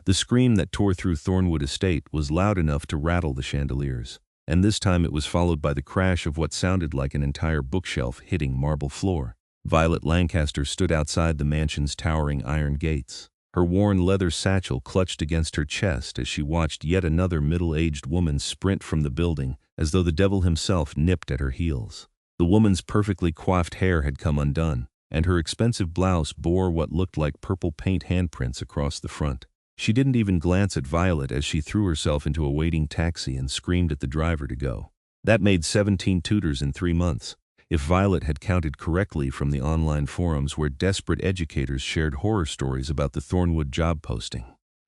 The scream that tore through Thornwood Estate was loud enough to rattle the chandeliers, and this time it was followed by the crash of what sounded like an entire bookshelf hitting marble floor. Violet Lancaster stood outside the mansion's towering iron gates, her worn leather satchel clutched against her chest as she watched yet another middle-aged woman sprint from the building as though the devil himself nipped at her heels. The woman's perfectly coiffed hair had come undone, and her expensive blouse bore what looked like purple paint handprints across the front. She didn't even glance at Violet as she threw herself into a waiting taxi and screamed at the driver to go. That made 17 tutors in 3 months, if Violet had counted correctly from the online forums where desperate educators shared horror stories about the Thornwood job posting.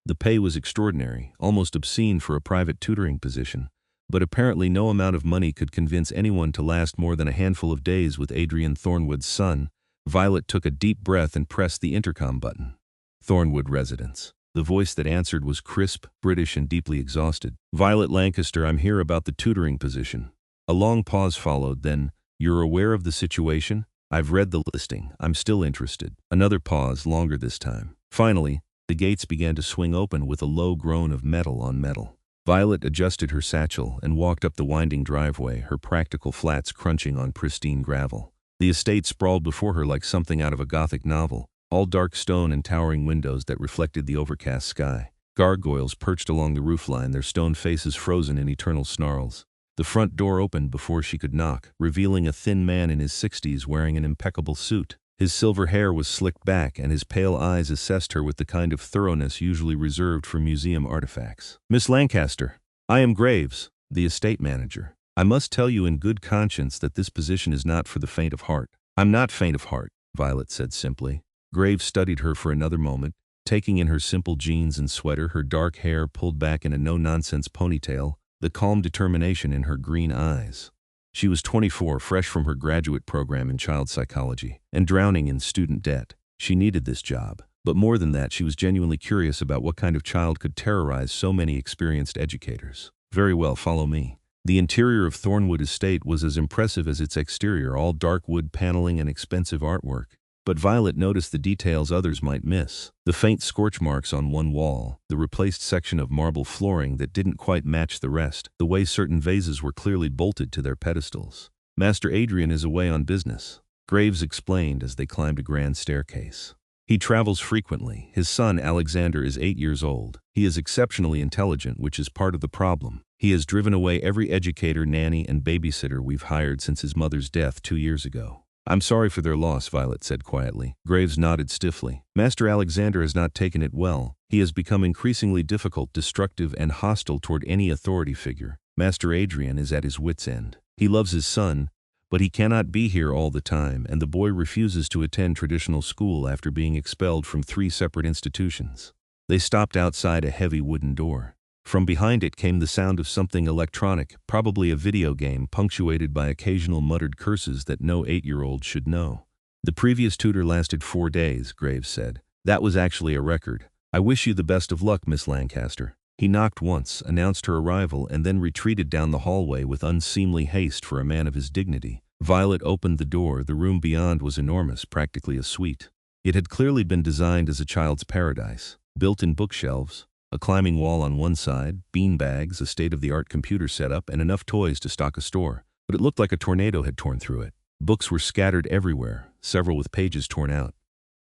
The pay was extraordinary, almost obscene for a private tutoring position, but apparently no amount of money could convince anyone to last more than a handful of days with Adrian Thornwood's son. Violet took a deep breath and pressed the intercom button. Thornwood residence. The voice that answered was crisp, British, and deeply exhausted. Violet Lancaster, I'm here about the tutoring position. A long pause followed, then, you're aware of the situation? I've read the listing. I'm still interested. Another pause, longer this time. Finally, the gates began to swing open with a low groan of metal on metal. Violet adjusted her satchel and walked up the winding driveway, her practical flats crunching on pristine gravel. The estate sprawled before her like something out of a Gothic novel, all dark stone and towering windows that reflected the overcast sky. Gargoyles perched along the roofline, their stone faces frozen in eternal snarls. The front door opened before she could knock, revealing a thin man in his 60s wearing an impeccable suit. His silver hair was slicked back, and his pale eyes assessed her with the kind of thoroughness usually reserved for museum artifacts. Miss Lancaster, I am Graves, the estate manager. I must tell you in good conscience that this position is not for the faint of heart. I'm not faint of heart, Violet said simply. Graves studied her for another moment, taking in her simple jeans and sweater, her dark hair pulled back in a no-nonsense ponytail, the calm determination in her green eyes. She was 24, fresh from her graduate program in child psychology, and drowning in student debt. She needed this job, but more than that, she was genuinely curious about what kind of child could terrorize so many experienced educators. Very well, follow me. The interior of Thornwood Estate was as impressive as its exterior, all dark wood paneling and expensive artwork. But Violet noticed the details others might miss. The faint scorch marks on one wall, the replaced section of marble flooring that didn't quite match the rest, the way certain vases were clearly bolted to their pedestals. Master Adrian is away on business, Graves explained as they climbed a grand staircase. He travels frequently. His son Alexander is 8 years old. He is exceptionally intelligent, which is part of the problem. He has driven away every educator, nanny, and babysitter we've hired since his mother's death 2 years ago. I'm sorry for their loss, Violet said quietly. Graves nodded stiffly. Master Alexander has not taken it well. He has become increasingly difficult, destructive, and hostile toward any authority figure. Master Adrian is at his wit's end. He loves his son, but he cannot be here all the time, and the boy refuses to attend traditional school after being expelled from 3 separate institutions. They stopped outside a heavy wooden door. From behind it came the sound of something electronic, probably a video game, punctuated by occasional muttered curses that no 8-year-old should know. The previous tutor lasted 4 days, Graves said. That was actually a record. I wish you the best of luck, Miss Lancaster. He knocked once, announced her arrival, and then retreated down the hallway with unseemly haste for a man of his dignity. Violet opened the door. The room beyond was enormous, practically a suite. It had clearly been designed as a child's paradise. Built-in bookshelves, a climbing wall on one side, beanbags, a state-of-the-art computer setup, and enough toys to stock a store. But it looked like a tornado had torn through it. Books were scattered everywhere, several with pages torn out.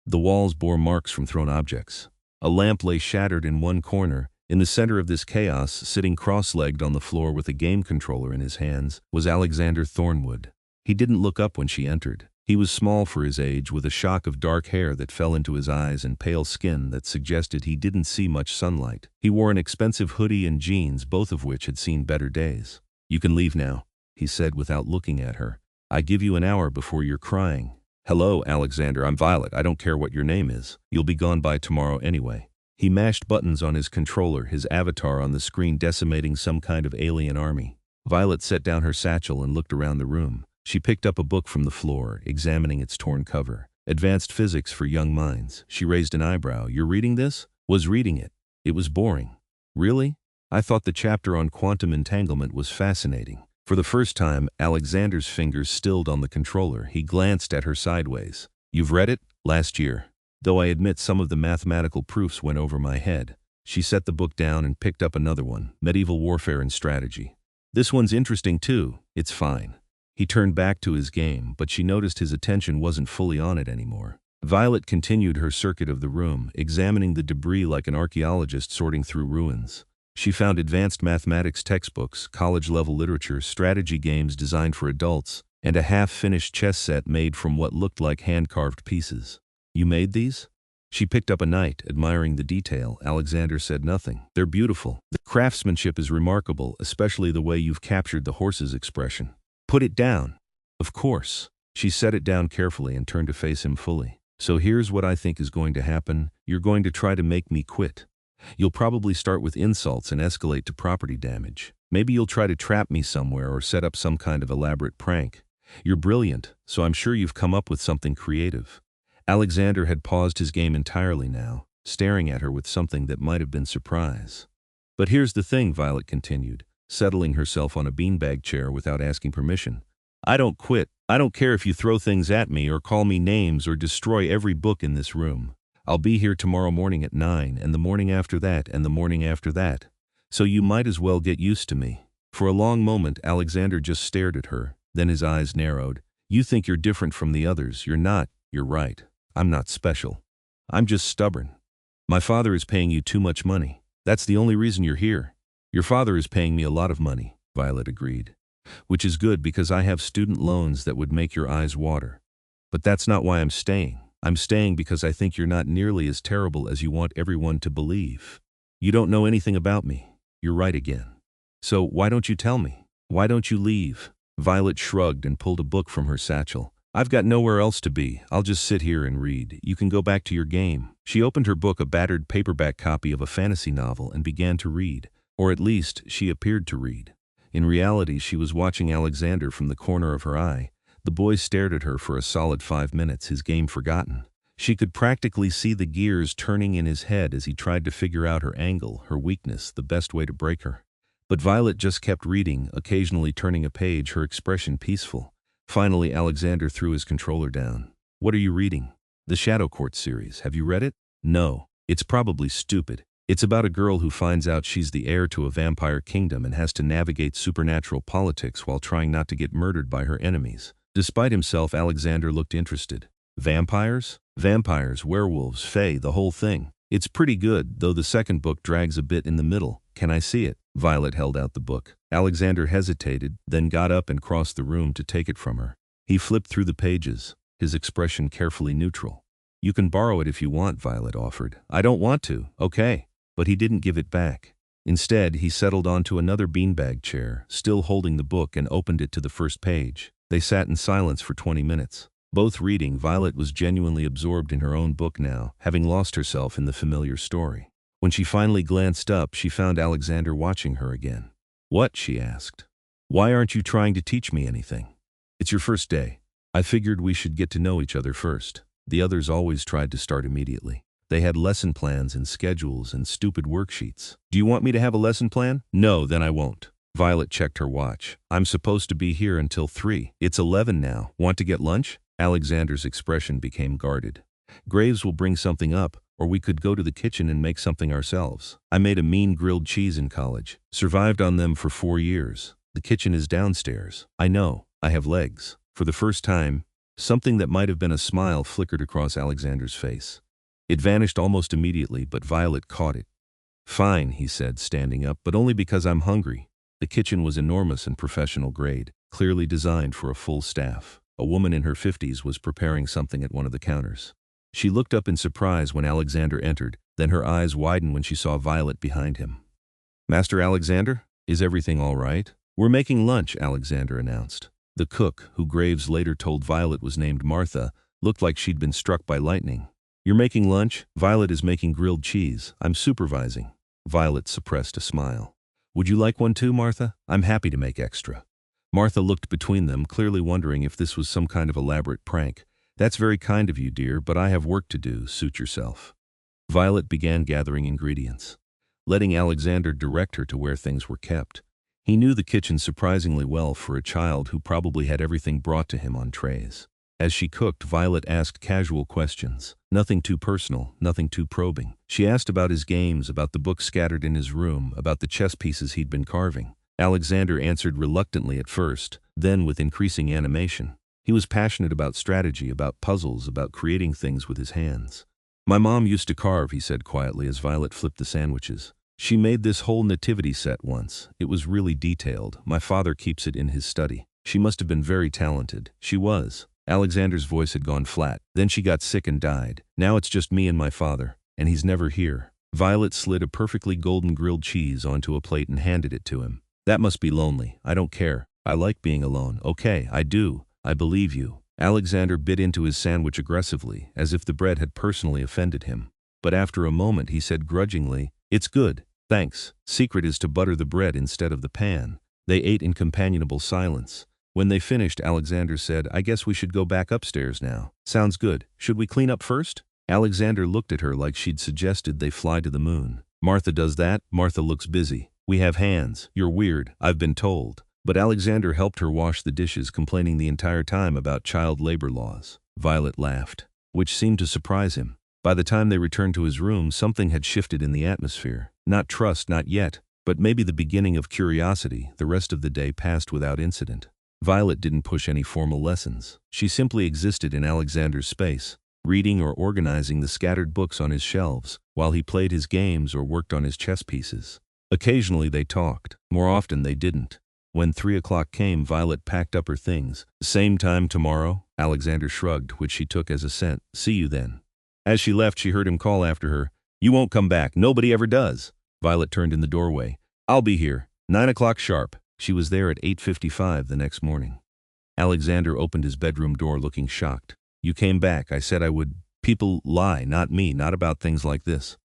The walls bore marks from thrown objects. A lamp lay shattered in one corner. In the center of this chaos, sitting cross-legged on the floor with a game controller in his hands, was Alexander Thornwood. He didn't look up when she entered. He was small for his age, with a shock of dark hair that fell into his eyes and pale skin that suggested he didn't see much sunlight. He wore an expensive hoodie and jeans, both of which had seen better days. You can leave now, he said without looking at her. I give you an hour before you're crying. Hello, Alexander, I'm Violet. I don't care what your name is. You'll be gone by tomorrow anyway. He mashed buttons on his controller, his avatar on the screen decimating some kind of alien army. Violet set down her satchel and looked around the room. She picked up a book from the floor, examining its torn cover. Advanced Physics for Young Minds. She raised an eyebrow. You're reading this? Was reading it. It was boring. Really? I thought the chapter on quantum entanglement was fascinating. For the first time, Alexander's fingers stilled on the controller. He glanced at her sideways. You've read it? Last year. Though I admit some of the mathematical proofs went over my head. She set the book down and picked up another one, Medieval Warfare and Strategy. This one's interesting too, it's fine. He turned back to his game, but she noticed his attention wasn't fully on it anymore. Violet continued her circuit of the room, examining the debris like an archaeologist sorting through ruins. She found advanced mathematics textbooks, college-level literature, strategy games designed for adults, and a half-finished chess set made from what looked like hand-carved pieces. "You made these?" She picked up a knight, admiring the detail. Alexander said nothing. "They're beautiful. The craftsmanship is remarkable, especially the way you've captured the horse's expression." "Put it down." "Of course." She set it down carefully and turned to face him fully. "So here's what I think is going to happen. You're going to try to make me quit. You'll probably start with insults and escalate to property damage. Maybe you'll try to trap me somewhere or set up some kind of elaborate prank. You're brilliant, so I'm sure you've come up with something creative." Alexander had paused his game entirely now, staring at her with something that might have been surprise. "But here's the thing," Violet continued, settling herself on a beanbag chair without asking permission. "I don't quit. I don't care if you throw things at me or call me names or destroy every book in this room. I'll be here tomorrow morning at 9, and the morning after that, and the morning after that. So you might as well get used to me." For a long moment, Alexander just stared at her, then his eyes narrowed. "You think you're different from the others. You're not. You're right. I'm not special. I'm just stubborn. My father is paying you too much money. That's the only reason you're here." "Your father is paying me a lot of money," Violet agreed. "Which is good because I have student loans that would make your eyes water. But that's not why I'm staying. I'm staying because I think you're not nearly as terrible as you want everyone to believe. You don't know anything about me. You're right again. So why don't you tell me? Why don't you leave?" Violet shrugged and pulled a book from her satchel. "I've got nowhere else to be. I'll just sit here and read. You can go back to your game." She opened her book, a battered paperback copy of a fantasy novel, and began to read. Or at least, she appeared to read. In reality, she was watching Alexander from the corner of her eye. The boy stared at her for a solid 5 minutes, his game forgotten. She could practically see the gears turning in his head as he tried to figure out her angle, her weakness, the best way to break her. But Violet just kept reading, occasionally turning a page, her expression peaceful. Finally, Alexander threw his controller down. "What are you reading?" "The Shadow Court series. Have you read it?" "No. It's probably stupid. It's about a girl who finds out she's the heir to a vampire kingdom and has to navigate supernatural politics while trying not to get murdered by her enemies." Despite himself, Alexander looked interested. "Vampires?" "Vampires, werewolves, fae, the whole thing. It's pretty good, though the second book drags a bit in the middle. Can I see it?" Violet held out the book. Alexander hesitated, then got up and crossed the room to take it from her. He flipped through the pages, his expression carefully neutral. "You can borrow it if you want," Violet offered. "I don't want to." "Okay." But he didn't give it back. Instead, he settled onto another beanbag chair, still holding the book, and opened it to the first page. They sat in silence for 20 minutes. Both reading, Violet was genuinely absorbed in her own book now, having lost herself in the familiar story. When she finally glanced up, she found Alexander watching her again. "What?" she asked. "Why aren't you trying to teach me anything?" "It's your first day. I figured we should get to know each other first." The others always tried to start immediately. They had lesson plans and schedules and stupid worksheets. "Do you want me to have a lesson plan?" "No, then I won't." Violet checked her watch. "I'm supposed to be here until 3. It's 11 now. Want to get lunch?" Alexander's expression became guarded. "Graves will bring something up, or we could go to the kitchen and make something ourselves. I made a mean grilled cheese in college. Survived on them for 4 years. The kitchen is downstairs." "I know. I have legs." For the first time, something that might have been a smile flickered across Alexander's face. It vanished almost immediately, but Violet caught it. "Fine," he said, standing up, "but only because I'm hungry." The kitchen was enormous and professional grade, clearly designed for a full staff. A woman in her 50s was preparing something at one of the counters. She looked up in surprise when Alexander entered, then her eyes widened when she saw Violet behind him. "Master Alexander, is everything all right?" "We're making lunch," Alexander announced. The cook, who Graves later told Violet was named Martha, looked like she'd been struck by lightning. "You're making lunch? Violet is making grilled cheese. I'm supervising." Violet suppressed a smile. "Would you like one too, Martha? I'm happy to make extra." Martha looked between them, clearly wondering if this was some kind of elaborate prank. "That's very kind of you, dear, but I have work to do. Suit yourself." Violet began gathering ingredients, letting Alexander direct her to where things were kept. He knew the kitchen surprisingly well for a child who probably had everything brought to him on trays. As she cooked, Violet asked casual questions. Nothing too personal, nothing too probing. She asked about his games, about the books scattered in his room, about the chess pieces he'd been carving. Alexander answered reluctantly at first, then with increasing animation. He was passionate about strategy, about puzzles, about creating things with his hands. "My mom used to carve," he said quietly as Violet flipped the sandwiches. "She made this whole nativity set once. It was really detailed. My father keeps it in his study. She must have been very talented." "She was." Alexander's voice had gone flat. "Then she got sick and died. Now it's just me and my father, and he's never here." Violet slid a perfectly golden grilled cheese onto a plate and handed it to him. "That must be lonely." "I don't care. I like being alone." "Okay, I do. I believe you." Alexander bit into his sandwich aggressively, as if the bread had personally offended him. But after a moment he said grudgingly, "It's good, thanks." Secret is to butter the bread instead of the pan. They ate in companionable silence. When they finished, Alexander said, "I guess we should go back upstairs now." "Sounds good. Should we clean up first?" Alexander looked at her like she'd suggested they fly to the moon. "Martha does that." "Martha looks busy." "We have hands." "You're weird, I've been told." But Alexander helped her wash the dishes, complaining the entire time about child labor laws. Violet laughed, which seemed to surprise him. By the time they returned to his room, something had shifted in the atmosphere. Not trust, not yet, but maybe the beginning of curiosity. The rest of the day passed without incident. Violet didn't push any formal lessons. She simply existed in Alexander's space, reading or organizing the scattered books on his shelves, while he played his games or worked on his chess pieces. Occasionally they talked. More often they didn't. When 3 o'clock came, Violet packed up her things. "Same time tomorrow?" Alexander shrugged, which she took as assent. "See you then." As she left, she heard him call after her, "You won't come back. Nobody ever does." Violet turned in the doorway. "I'll be here. 9 o'clock sharp." She was there at 8:55 the next morning. Alexander opened his bedroom door looking shocked. "You came back. I said I would." "People lie, not me, not about things like this."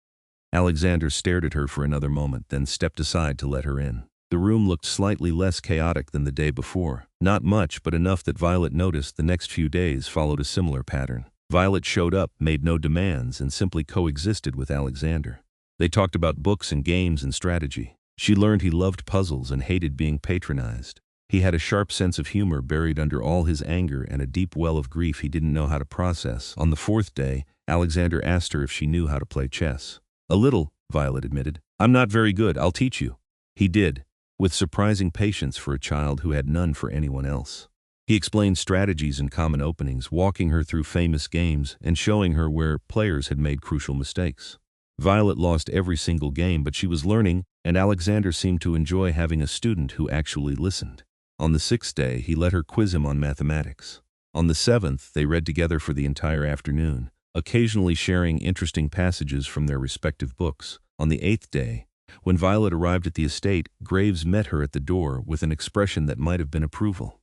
Alexander stared at her for another moment, then stepped aside to let her in. The room looked slightly less chaotic than the day before. Not much, but enough that Violet noticed the next few days followed a similar pattern. Violet showed up, made no demands, and simply coexisted with Alexander. They talked about books and games and strategy. She learned he loved puzzles and hated being patronized. He had a sharp sense of humor buried under all his anger and a deep well of grief he didn't know how to process. On the 4th day, Alexander asked her if she knew how to play chess. "A little," Violet admitted. "I'm not very good. I'll teach you." He did, with surprising patience for a child who had none for anyone else. He explained strategies and common openings, walking her through famous games and showing her where players had made crucial mistakes. Violet lost every single game, but she was learning, and Alexander seemed to enjoy having a student who actually listened. On the 6th day, he let her quiz him on mathematics. On the 7th, they read together for the entire afternoon, occasionally sharing interesting passages from their respective books. On the 8th day, when Violet arrived at the estate, Graves met her at the door with an expression that might have been approval.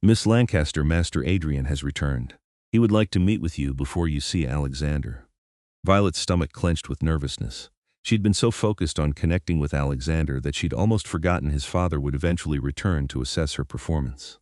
"Miss Lancaster, Master Adrian has returned. He would like to meet with you before you see Alexander." Violet's stomach clenched with nervousness. She'd been so focused on connecting with Alexander that she'd almost forgotten his father would eventually return to assess her performance.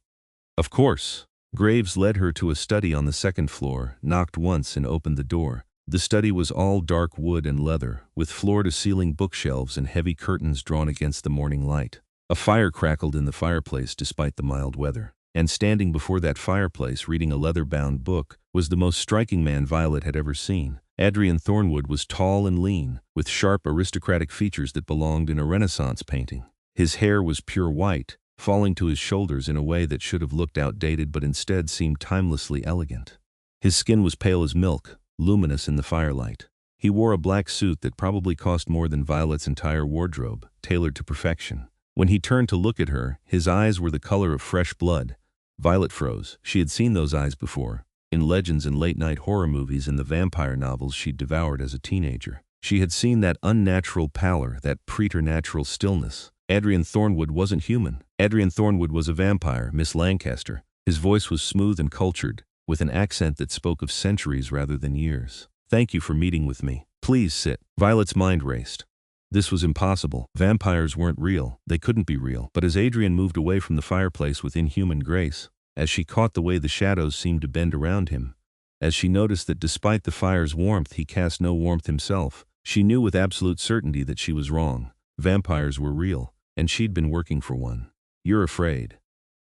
"Of course." Graves led her to a study on the 2nd floor, knocked once and opened the door. The study was all dark wood and leather, with floor-to-ceiling bookshelves and heavy curtains drawn against the morning light. A fire crackled in the fireplace despite the mild weather. And standing before that fireplace, reading a leather-bound book, was the most striking man Violet had ever seen. Adrian Thornwood was tall and lean, with sharp aristocratic features that belonged in a Renaissance painting. His hair was pure white, falling to his shoulders in a way that should have looked outdated but instead seemed timelessly elegant. His skin was pale as milk, luminous in the firelight. He wore a black suit that probably cost more than Violet's entire wardrobe, tailored to perfection. When he turned to look at her, his eyes were the color of fresh blood. Violet froze. She had seen those eyes before, in legends and late-night horror movies and the vampire novels she'd devoured as a teenager. She had seen that unnatural pallor, that preternatural stillness. Adrian Thornwood wasn't human. Adrian Thornwood was a vampire, Miss Lancaster. His voice was smooth and cultured, with an accent that spoke of centuries rather than years. "Thank you for meeting with me. Please sit." Violet's mind raced. This was impossible. Vampires weren't real. They couldn't be real. But as Adrian moved away from the fireplace with inhuman grace, as she caught the way the shadows seemed to bend around him, as she noticed that despite the fire's warmth he cast no warmth himself, she knew with absolute certainty that she was wrong. Vampires were real, and she'd been working for one. "You're afraid."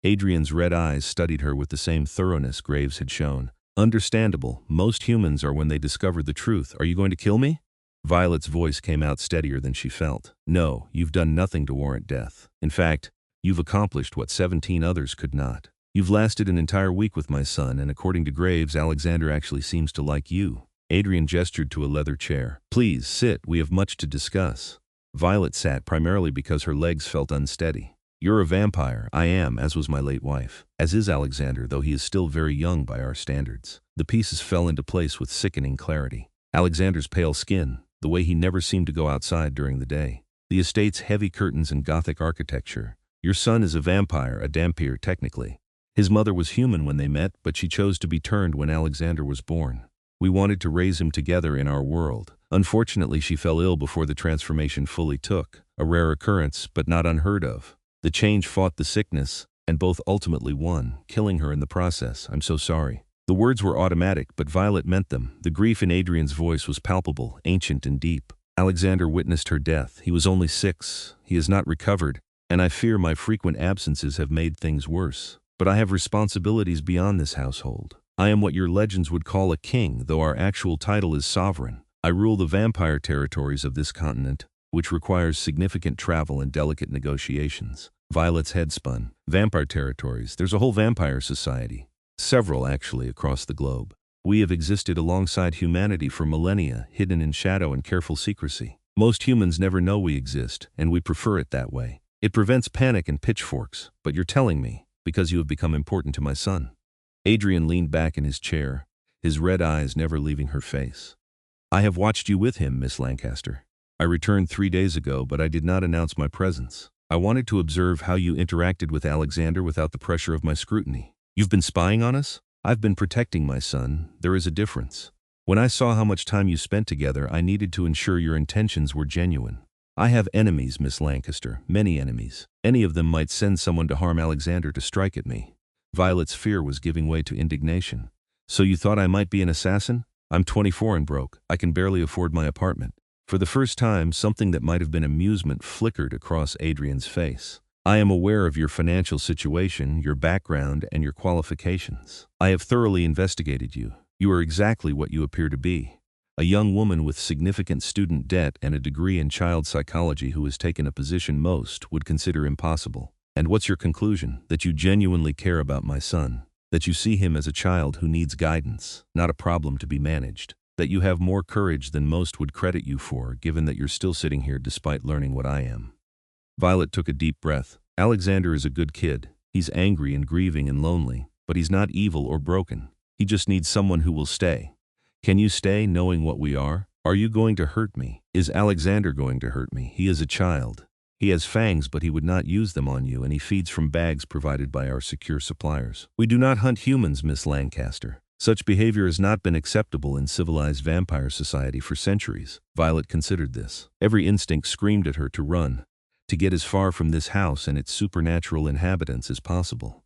Adrian's red eyes studied her with the same thoroughness Graves had shown. Understandable, most humans are when they discover the truth. Are you going to kill me? Violet's voice came out steadier than she felt. No, you've done nothing to warrant death. In fact, you've accomplished what 17 others could not. You've lasted an entire week with my son, and according to Graves, Alexander actually seems to like you. Adrian gestured to a leather chair. Please, sit, we have much to discuss. Violet sat primarily because her legs felt unsteady. You're a vampire. I am, as was my late wife. As is Alexander, though he is still very young by our standards. The pieces fell into place with sickening clarity. Alexander's pale skin, the way he never seemed to go outside during the day. The estate's heavy curtains and Gothic architecture. Your son is a vampire, a dhampir technically. His mother was human when they met, but she chose to be turned when Alexander was born. We wanted to raise him together in our world. Unfortunately, she fell ill before the transformation fully took. A rare occurrence, but not unheard of. The change fought the sickness, and both ultimately won, killing her in the process. I'm so sorry. The words were automatic, but Violet meant them. The grief in Adrian's voice was palpable, ancient and deep. Alexander witnessed her death. He was only 6. He has not recovered, and I fear my frequent absences have made things worse. But I have responsibilities beyond this household. I am what your legends would call a king, though our actual title is sovereign. I rule the vampire territories of this continent, which requires significant travel and delicate negotiations. Violet's head spun. Vampire territories. There's a whole vampire society. Several, actually, across the globe. We have existed alongside humanity for millennia, hidden in shadow and careful secrecy. Most humans never know we exist, and we prefer it that way. It prevents panic and pitchforks, but you're telling me, because you have become important to my son. Adrian leaned back in his chair, his red eyes never leaving her face. I have watched you with him, Miss Lancaster. I returned 3 days ago, but I did not announce my presence. I wanted to observe how you interacted with Alexander without the pressure of my scrutiny. You've been spying on us? I've been protecting my son. There is a difference. When I saw how much time you spent together, I needed to ensure your intentions were genuine. I have enemies, Miss Lancaster, many enemies. Any of them might send someone to harm Alexander to strike at me. Violet's fear was giving way to indignation. So you thought I might be an assassin? I'm 24 and broke. I can barely afford my apartment. For the first time, something that might have been amusement flickered across Adrian's face. I am aware of your financial situation, your background, and your qualifications. I have thoroughly investigated you. You are exactly what you appear to be. A young woman with significant student debt and a degree in child psychology who has taken a position most would consider impossible. And what's your conclusion? That you genuinely care about my son. That you see him as a child who needs guidance, not a problem to be managed. That you have more courage than most would credit you for, given that you're still sitting here despite learning what I am. Violet took a deep breath. Alexander is a good kid. He's angry and grieving and lonely, but he's not evil or broken. He just needs someone who will stay. Can you stay knowing what we are? Are you going to hurt me? Is Alexander going to hurt me? He is a child. He has fangs, but he would not use them on you, and he feeds from bags provided by our secure suppliers. We do not hunt humans, Miss Lancaster. Such behavior has not been acceptable in civilized vampire society for centuries. Violet considered this. Every instinct screamed at her to run, to get as far from this house and its supernatural inhabitants as possible.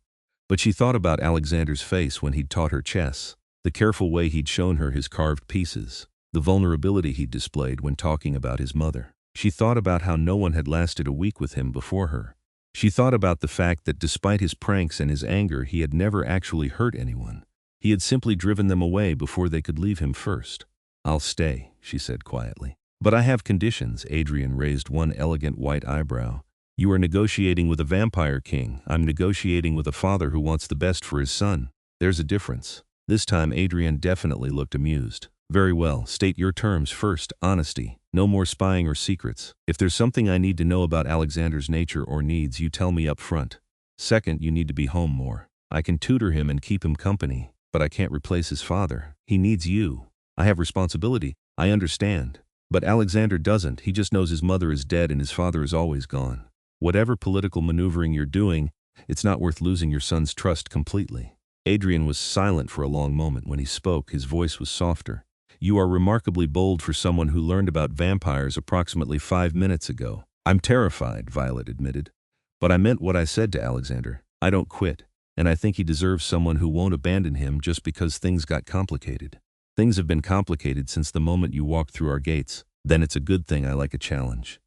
But she thought about Alexander's face when he'd taught her chess, the careful way he'd shown her his carved pieces, the vulnerability he'd displayed when talking about his mother. She thought about how no one had lasted a week with him before her. She thought about the fact that despite his pranks and his anger, he had never actually hurt anyone. He had simply driven them away before they could leave him first. I'll stay, she said quietly. But I have conditions. Adrian raised one elegant white eyebrow. You are negotiating with a vampire king. I'm negotiating with a father who wants the best for his son. There's a difference. This time Adrian definitely looked amused. Very well, state your terms first. Honesty. No more spying or secrets. If there's something I need to know about Alexander's nature or needs, you tell me up front. Second, you need to be home more. I can tutor him and keep him company, but I can't replace his father. He needs you. I have responsibility. I understand. But Alexander doesn't. He just knows his mother is dead and his father is always gone. Whatever political maneuvering you're doing, it's not worth losing your son's trust completely. Adrian was silent for a long moment. When he spoke, his voice was softer. You are remarkably bold for someone who learned about vampires approximately 5 minutes ago. I'm terrified, Violet admitted. But I meant what I said to Alexander. I don't quit, and I think he deserves someone who won't abandon him just because things got complicated. Things have been complicated since the moment you walked through our gates. Then it's a good thing I like a challenge.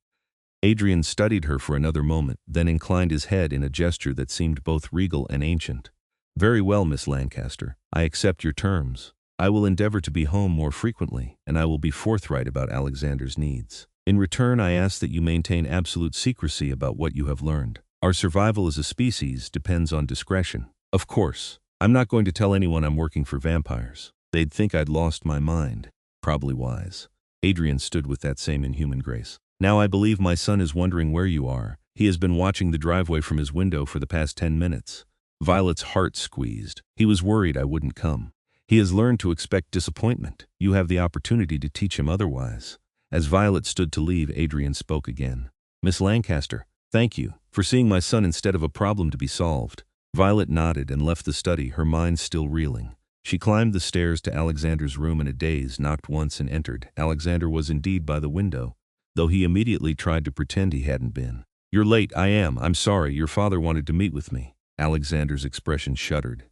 Adrian studied her for another moment, then inclined his head in a gesture that seemed both regal and ancient. Very well, Miss Lancaster. I accept your terms. I will endeavor to be home more frequently, and I will be forthright about Alexander's needs. In return, I ask that you maintain absolute secrecy about what you have learned. Our survival as a species depends on discretion. Of course, I'm not going to tell anyone I'm working for vampires. They'd think I'd lost my mind. Probably wise. Adrian stood with that same inhuman grace. Now I believe my son is wondering where you are. He has been watching the driveway from his window for the past 10 minutes. Violet's heart squeezed. He was worried I wouldn't come. He has learned to expect disappointment. You have the opportunity to teach him otherwise. As Violet stood to leave, Adrian spoke again. Miss Lancaster, thank you for seeing my son instead of a problem to be solved. Violet nodded and left the study, her mind still reeling. She climbed the stairs to Alexander's room in a daze, knocked once and entered. Alexander was indeed by the window, though he immediately tried to pretend he hadn't been. You're late. I'm sorry. Your father wanted to meet with me. Alexander's expression shuddered.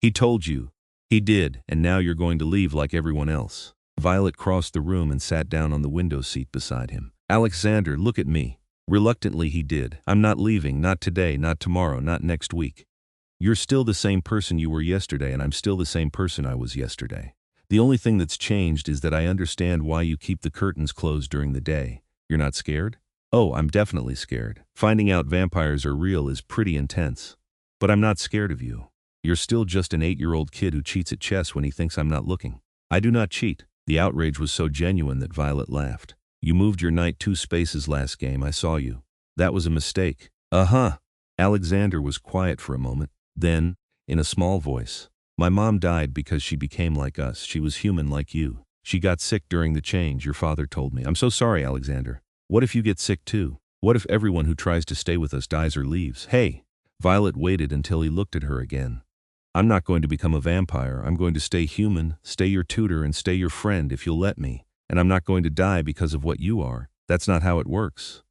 He told you. He did, and now you're going to leave like everyone else. Violet crossed the room and sat down on the window seat beside him. Alexander, look at me. Reluctantly he did. I'm not leaving, not today, not tomorrow, not next week. You're still the same person you were yesterday, and I'm still the same person I was yesterday. The only thing that's changed is that I understand why you keep the curtains closed during the day. You're not scared? Oh, I'm definitely scared. Finding out vampires are real is pretty intense. But I'm not scared of you. You're still just an 8-year-old kid who cheats at chess when he thinks I'm not looking. I do not cheat. The outrage was so genuine that Violet laughed. You moved your knight 2 spaces last game, I saw you. That was a mistake. Uh-huh. Alexander was quiet for a moment. Then, in a small voice, my mom died because she became like us. She was human like you. She got sick during the change, your father told me. I'm so sorry, Alexander. What if you get sick too? What if everyone who tries to stay with us dies or leaves? Hey! Violet waited until he looked at her again. I'm not going to become a vampire. I'm going to stay human, stay your tutor, and stay your friend if you'll let me. And I'm not going to die because of what you are. That's not how it works.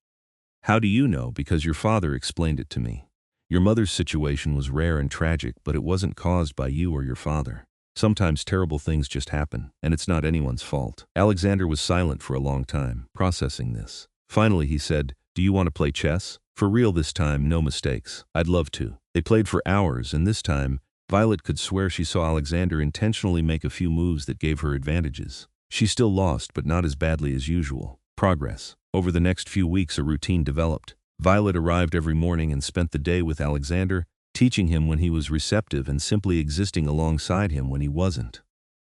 How do you know? Because your father explained it to me. Your mother's situation was rare and tragic, but it wasn't caused by you or your father. Sometimes terrible things just happen, and it's not anyone's fault. Alexander was silent for a long time, processing this. Finally he said, do you want to play chess? For real this time, no mistakes. I'd love to. They played for hours, and this time, Violet could swear she saw Alexander intentionally make a few moves that gave her advantages. She still lost, but not as badly as usual. Progress. Over the next few weeks, a routine developed. Violet arrived every morning and spent the day with Alexander, teaching him when he was receptive and simply existing alongside him when he wasn't.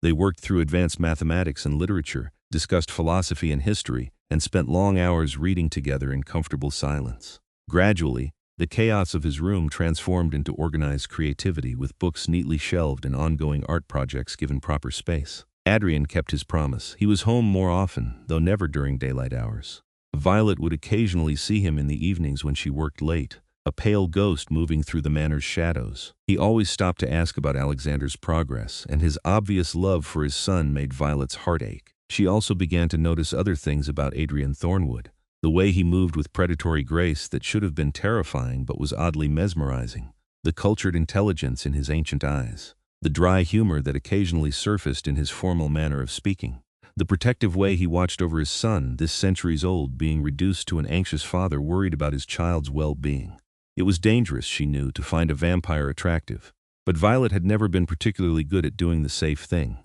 They worked through advanced mathematics and literature, discussed philosophy and history, and spent long hours reading together in comfortable silence. Gradually, the chaos of his room transformed into organized creativity, with books neatly shelved and ongoing art projects given proper space. Adrian kept his promise. He was home more often, though never during daylight hours. Violet would occasionally see him in the evenings when she worked late, a pale ghost moving through the manor's shadows. He always stopped to ask about Alexander's progress, and his obvious love for his son made Violet's heart ache. She also began to notice other things about Adrian Thornwood. The way he moved with predatory grace that should have been terrifying but was oddly mesmerizing. The cultured intelligence in his ancient eyes. The dry humor that occasionally surfaced in his formal manner of speaking. The protective way he watched over his son, this centuries old, being reduced to an anxious father worried about his child's well-being. It was dangerous, she knew, to find a vampire attractive. But Violet had never been particularly good at doing the safe thing.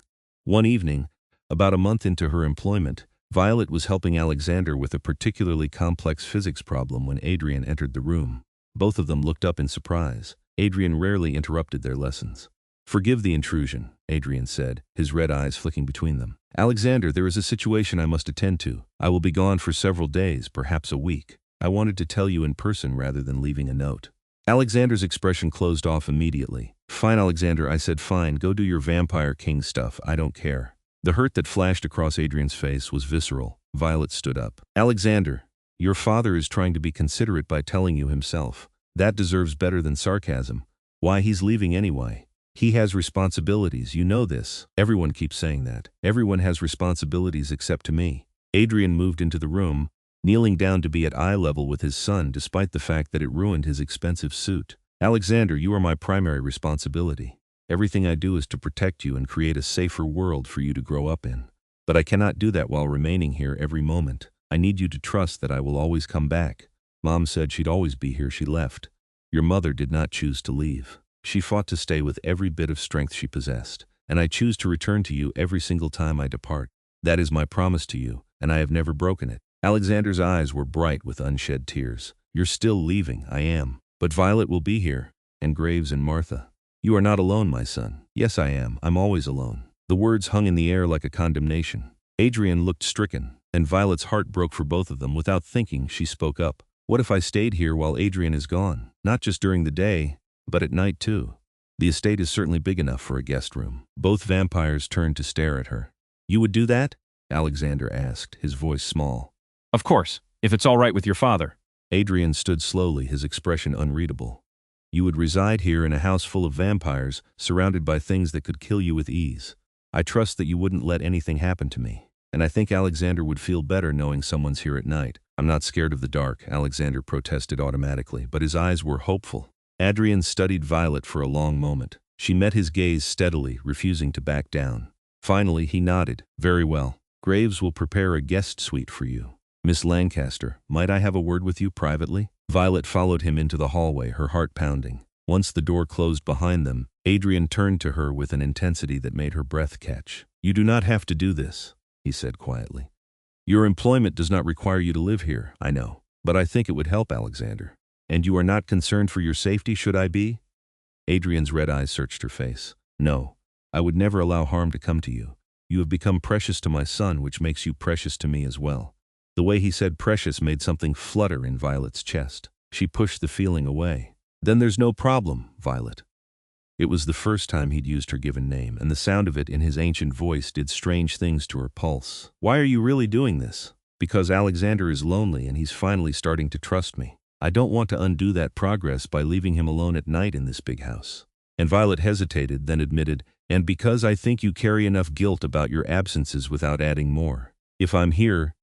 One evening, about a month into her employment, Violet was helping Alexander with a particularly complex physics problem when Adrian entered the room. Both of them looked up in surprise. Adrian rarely interrupted their lessons. Forgive the intrusion, Adrian said, his red eyes flicking between them. Alexander, there is a situation I must attend to. I will be gone for several days, perhaps a week. I wanted to tell you in person rather than leaving a note. Alexander's expression closed off immediately. Fine, Alexander, I said. Fine, go do your vampire king stuff. I don't care. The hurt that flashed across Adrian's face was visceral. Violet stood up. Alexander, your father is trying to be considerate by telling you himself. That deserves better than sarcasm. Why, he's leaving anyway. He has responsibilities, you know this. Everyone keeps saying that. Everyone has responsibilities except to me. Adrian moved into the room, kneeling down to be at eye level with his son despite the fact that it ruined his expensive suit. Alexander, you are my primary responsibility. Everything I do is to protect you and create a safer world for you to grow up in. But I cannot do that while remaining here every moment. I need you to trust that I will always come back. Mom said she'd always be here. She left. Your mother did not choose to leave. She fought to stay with every bit of strength she possessed, and I choose to return to you every single time I depart. That is my promise to you, and I have never broken it." Alexander's eyes were bright with unshed tears. "You're still leaving." "I am. But Violet will be here, and Graves and Martha." "You are not alone, my son." "Yes, I am. I'm always alone." The words hung in the air like a condemnation. Adrian looked stricken, and Violet's heart broke for both of them. Without thinking, she spoke up. "What if I stayed here while Adrian is gone? Not just during the day, but at night too. The estate is certainly big enough for a guest room." Both vampires turned to stare at her. "You would do that?" Alexander asked, his voice small. "Of course, if it's all right with your father." Adrian stood slowly, his expression unreadable. "You would reside here in a house full of vampires, surrounded by things that could kill you with ease. I trust that you wouldn't let anything happen to me. And I think Alexander would feel better knowing someone's here at night." "I'm not scared of the dark," Alexander protested automatically, but his eyes were hopeful. Adrian studied Violet for a long moment. She met his gaze steadily, refusing to back down. Finally, he nodded. "Very well. Graves will prepare a guest suite for you. Miss Lancaster, might I have a word with you privately?" Violet followed him into the hallway, her heart pounding. Once the door closed behind them, Adrian turned to her with an intensity that made her breath catch. "You do not have to do this," he said quietly. "Your employment does not require you to live here, I know. But I think it would help, Alexander. And you are not concerned for your safety, should I be?" Adrian's red eyes searched her face. "No, I would never allow harm to come to you. You have become precious to my son, which makes you precious to me as well." The way he said precious made something flutter in Violet's chest. She pushed the feeling away. "Then there's no problem, Violet." It was the first time he'd used her given name, and the sound of it in his ancient voice did strange things to her pulse. "Why are you really doing this?" "Because Alexander is lonely and he's finally starting to trust me. I don't want to undo that progress by leaving him alone at night in this big house." And Violet hesitated, then admitted, "And because I think you carry enough guilt about your absences without adding more. If I'm here,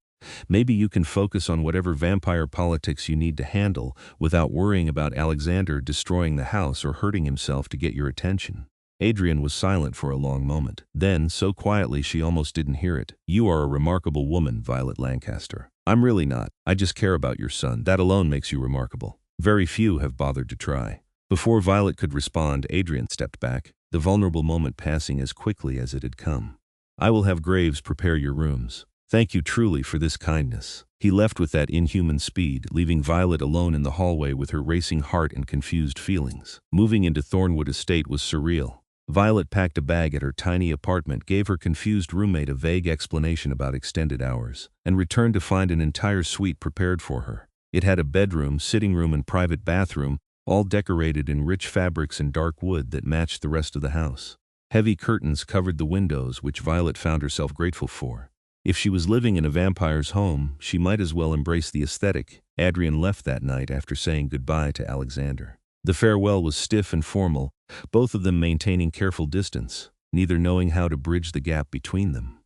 maybe you can focus on whatever vampire politics you need to handle without worrying about Alexander destroying the house or hurting himself to get your attention." Adrian was silent for a long moment. Then, so quietly she almost didn't hear it, "You are a remarkable woman, Violet Lancaster." "I'm really not. I just care about your son. That alone makes you remarkable. Very few have bothered to try." Before Violet could respond, Adrian stepped back, the vulnerable moment passing as quickly as it had come. "I will have Graves prepare your rooms. Thank you truly for this kindness." He left with that inhuman speed, leaving Violet alone in the hallway with her racing heart and confused feelings. Moving into Thornwood Estate was surreal. Violet packed a bag at her tiny apartment, gave her confused roommate a vague explanation about extended hours, and returned to find an entire suite prepared for her. It had a bedroom, sitting room, and private bathroom, all decorated in rich fabrics and dark wood that matched the rest of the house. Heavy curtains covered the windows, which Violet found herself grateful for. If she was living in a vampire's home, she might as well embrace the aesthetic. Adrian left that night after saying goodbye to Alexander. The farewell was stiff and formal, both of them maintaining careful distance, neither knowing how to bridge the gap between them.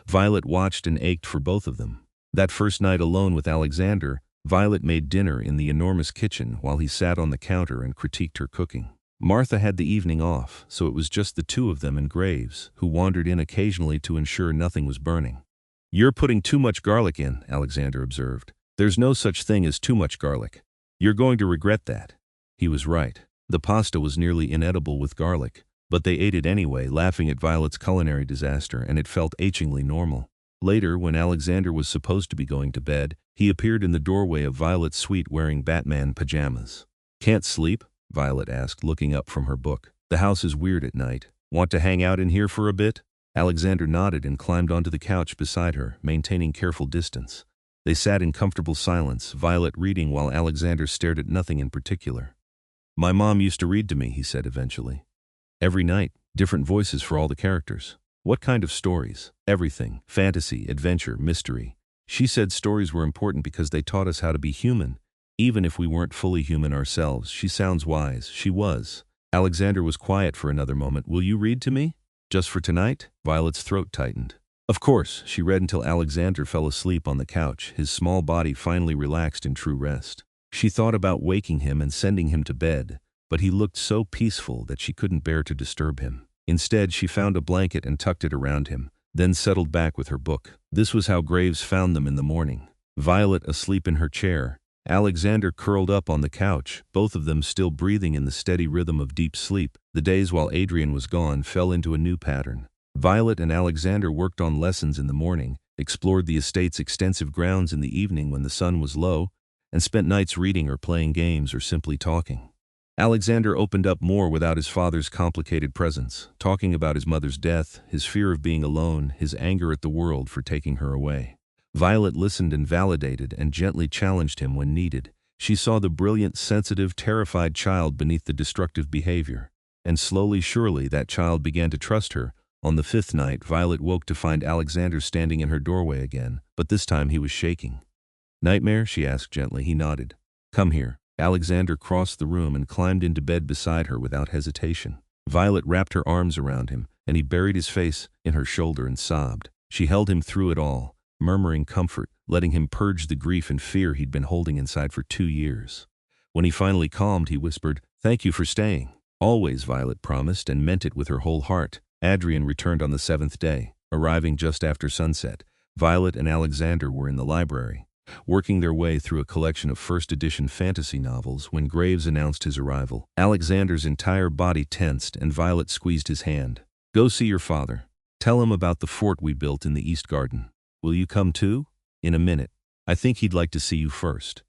Violet watched and ached for both of them. That first night alone with Alexander, Violet made dinner in the enormous kitchen while he sat on the counter and critiqued her cooking. Martha had the evening off, so it was just the two of them and Graves, who wandered in occasionally to ensure nothing was burning. "You're putting too much garlic in," Alexander observed. "There's no such thing as too much garlic. You're going to regret that." He was right. The pasta was nearly inedible with garlic, but they ate it anyway, laughing at Violet's culinary disaster, and it felt achingly normal. Later, when Alexander was supposed to be going to bed, he appeared in the doorway of Violet's suite wearing Batman pajamas. "Can't sleep?" Violet asked, looking up from her book. "The house is weird at night. Want to hang out in here for a bit?" Alexander nodded and climbed onto the couch beside her, maintaining careful distance. They sat in comfortable silence, Violet reading while Alexander stared at nothing in particular. "My mom used to read to me," he said eventually. "Every night, different voices for all the characters." "What kind of stories?" "Everything. Fantasy, adventure, mystery. She said stories were important because they taught us how to be human, even if we weren't fully human ourselves." She sounds wise. She was. Alexander was quiet for another moment. "Will you read to me? Just for tonight?" Violet's throat tightened. Of course, she read until Alexander fell asleep on the couch, his small body finally relaxed in true rest. She thought about waking him and sending him to bed, but he looked so peaceful that she couldn't bear to disturb him. Instead, she found a blanket and tucked it around him, then settled back with her book. This was how Graves found them in the morning. Violet asleep in her chair, Alexander curled up on the couch, both of them still breathing in the steady rhythm of deep sleep. The days while Adrian was gone fell into a new pattern. Violet and Alexander worked on lessons in the morning, explored the estate's extensive grounds in the evening when the sun was low, and spent nights reading or playing games or simply talking. Alexander opened up more without his father's complicated presence, talking about his mother's death, his fear of being alone, his anger at the world for taking her away. Violet listened and validated and gently challenged him when needed. She saw the brilliant, sensitive, terrified child beneath the destructive behavior. And slowly, surely, that child began to trust her. On the fifth night, Violet woke to find Alexander standing in her doorway again, but this time he was shaking. "Nightmare?" she asked gently. He nodded. "Come here." Alexander crossed the room and climbed into bed beside her without hesitation. Violet wrapped her arms around him, and he buried his face in her shoulder and sobbed. She held him through it all, murmuring comfort, letting him purge the grief and fear he'd been holding inside for 2 years. When he finally calmed, he whispered, "Thank you for staying." "Always," Violet promised, and meant it with her whole heart. Adrian returned on the 7th day, arriving just after sunset. Violet and Alexander were in the library, working their way through a collection of first-edition fantasy novels when Graves announced his arrival. Alexander's entire body tensed, and Violet squeezed his hand. "Go see your father. Tell him about the fort we built in the East Garden. Will you come too?" "In a minute. I think he'd like to see you first."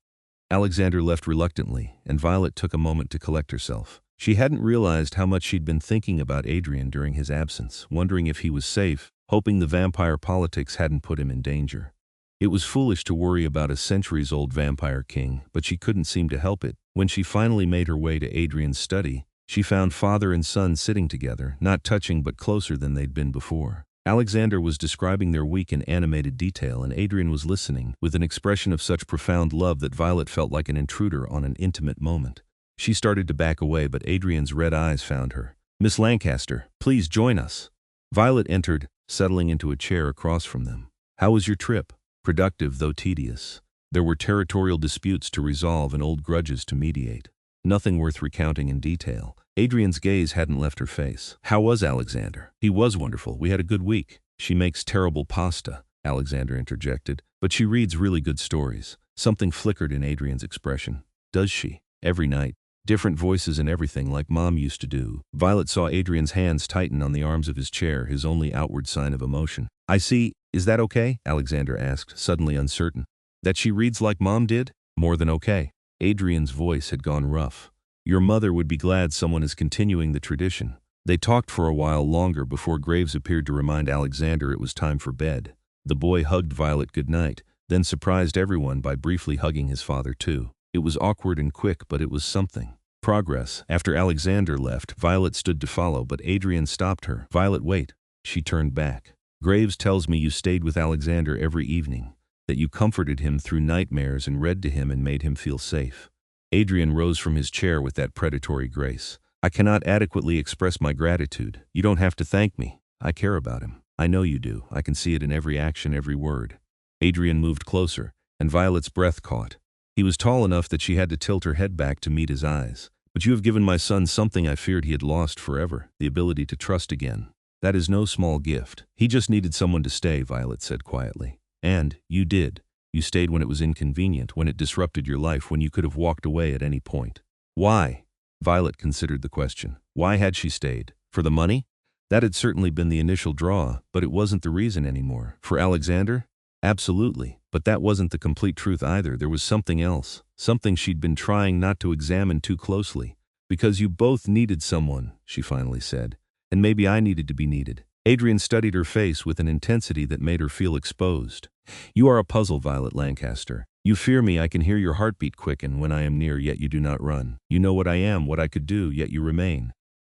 Alexander left reluctantly, and Violet took a moment to collect herself. She hadn't realized how much she'd been thinking about Adrian during his absence, wondering if he was safe, hoping the vampire politics hadn't put him in danger. It was foolish to worry about a centuries-old vampire king, but she couldn't seem to help it. When she finally made her way to Adrian's study, she found father and son sitting together, not touching but closer than they'd been before. Alexander was describing their week in animated detail, and Adrian was listening, with an expression of such profound love that Violet felt like an intruder on an intimate moment. She started to back away, but Adrian's red eyes found her. "Miss Lancaster, please join us." Violet entered, settling into a chair across from them. "How was your trip?" "Productive, though tedious. There were territorial disputes to resolve and old grudges to mediate. Nothing worth recounting in detail." Adrian's gaze hadn't left her face. "How was Alexander?" "He was wonderful. We had a good week." "She makes terrible pasta," Alexander interjected, "but she reads really good stories." Something flickered in Adrian's expression. "Does she?" "Every night. Different voices and everything, like Mom used to do." Violet saw Adrian's hands tighten on the arms of his chair, his only outward sign of emotion. "I see. Is that okay?" Alexander asked, suddenly uncertain. "That she reads like Mom did?" "More than okay." Adrian's voice had gone rough. "Your mother would be glad someone is continuing the tradition." They talked for a while longer before Graves appeared to remind Alexander it was time for bed. The boy hugged Violet goodnight, then surprised everyone by briefly hugging his father too. It was awkward and quick, but it was something. Progress. After Alexander left, Violet stood to follow, but Adrian stopped her. "Violet, wait." She turned back. "Graves tells me you stayed with Alexander every evening, that you comforted him through nightmares and read to him and made him feel safe." Adrian rose from his chair with that predatory grace. "I cannot adequately express my gratitude. You don't have to thank me. I care about him. I know you do. I can see it in every action, every word." Adrian moved closer, and Violet's breath caught. He was tall enough that she had to tilt her head back to meet his eyes. "But you have given my son something I feared he had lost forever, the ability to trust again. That is no small gift." "He just needed someone to stay," Violet said quietly. "And you did. You stayed when it was inconvenient, when it disrupted your life, when you could have walked away at any point." "Why?" Violet considered the question. Why had she stayed? For the money? That had certainly been the initial draw, but it wasn't the reason anymore. For Alexander? Absolutely. But that wasn't the complete truth either. There was something else, something she'd been trying not to examine too closely. "Because you both needed someone," she finally said. "And maybe I needed to be needed." Adrian studied her face with an intensity that made her feel exposed. "You are a puzzle, Violet Lancaster. You fear me. I can hear your heartbeat quicken when I am near, yet you do not run. You know what I am, what I could do, yet you remain.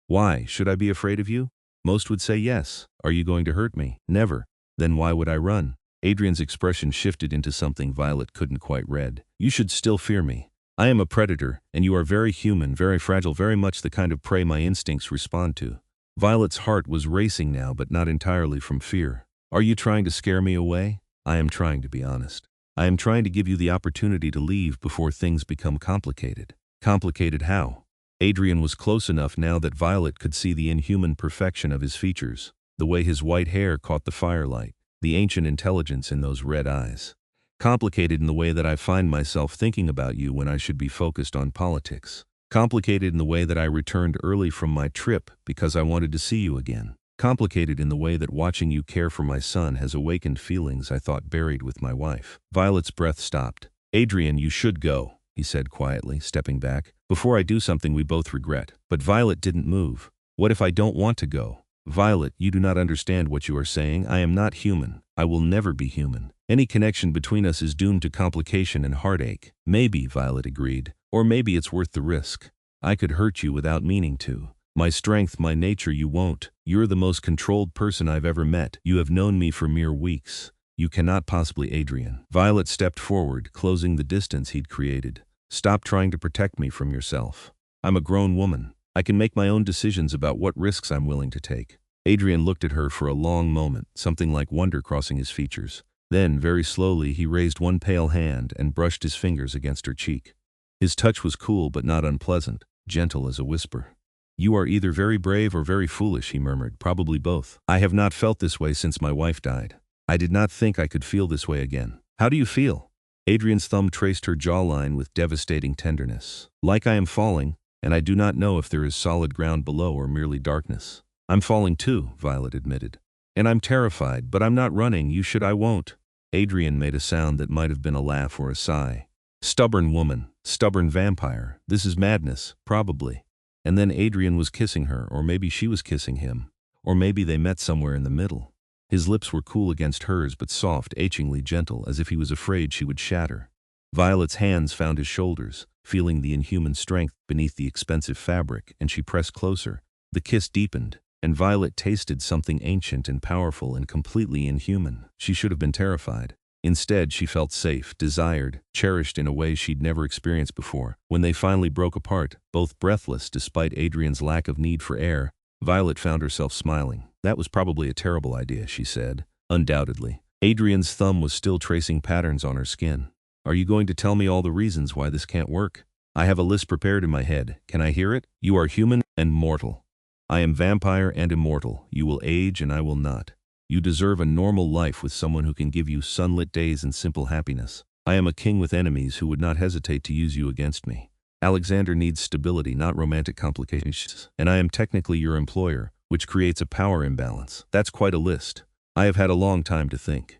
Why? Should I be afraid of you? Most would say yes. Are you going to hurt me? Never. Then why would I run?" Adrian's expression shifted into something Violet couldn't quite read. "You should still fear me. I am a predator, and you are very human, very fragile, very much the kind of prey my instincts respond to." Violet's heart was racing now, but not entirely from fear. "Are you trying to scare me away?" "I am trying to be honest. I am trying to give you the opportunity to leave before things become complicated." "Complicated how?" Adrian was close enough now that Violet could see the inhuman perfection of his features, the way his white hair caught the firelight, the ancient intelligence in those red eyes. Complicated in the way that I find myself thinking about you when I should be focused on politics. Complicated in the way that I returned early from my trip because I wanted to see you again. Complicated in the way that watching you care for my son has awakened feelings I thought buried with my wife. Violet's breath stopped. Adrian, you should go, he said quietly, stepping back, before I do something we both regret. But Violet didn't move. What if I don't want to go? Violet, you do not understand what you are saying. I am not human. I will never be human. Any connection between us is doomed to complication and heartache. Maybe, Violet agreed. Or maybe it's worth the risk. I could hurt you without meaning to. My strength, my nature, you won't. You're the most controlled person I've ever met. You have known me for mere weeks. You cannot possibly, Adrian. Violet stepped forward, closing the distance he'd created. Stop trying to protect me from yourself. I'm a grown woman. I can make my own decisions about what risks I'm willing to take. Adrian looked at her for a long moment, something like wonder crossing his features. Then, very slowly, he raised one pale hand and brushed his fingers against her cheek. His touch was cool but not unpleasant, gentle as a whisper. You are either very brave or very foolish, he murmured, probably both. I have not felt this way since my wife died. I did not think I could feel this way again. How do you feel? Adrian's thumb traced her jawline with devastating tenderness. Like I am falling, and I do not know if there is solid ground below or merely darkness. I'm falling too, Violet admitted. And I'm terrified, but I'm not running. You should, I won't. Adrian made a sound that might have been a laugh or a sigh. Stubborn woman, stubborn vampire. This is madness, probably. And then Adrian was kissing her, or maybe she was kissing him. Or maybe they met somewhere in the middle. His lips were cool against hers but soft, achingly gentle, as if he was afraid she would shatter. Violet's hands found his shoulders, feeling the inhuman strength beneath the expensive fabric, and she pressed closer. The kiss deepened, and Violet tasted something ancient and powerful and completely inhuman. She should have been terrified. Instead, she felt safe, desired, cherished in a way she'd never experienced before. When they finally broke apart, both breathless despite Adrian's lack of need for air, Violet found herself smiling. That was probably a terrible idea, she said. Undoubtedly. Adrian's thumb was still tracing patterns on her skin. Are you going to tell me all the reasons why this can't work? I have a list prepared in my head. Can I hear it? You are human and mortal. I am vampire and immortal. You will age and I will not. You deserve a normal life with someone who can give you sunlit days and simple happiness. I am a king with enemies who would not hesitate to use you against me. Alexander needs stability, not romantic complications. And I am technically your employer, which creates a power imbalance. That's quite a list. I have had a long time to think.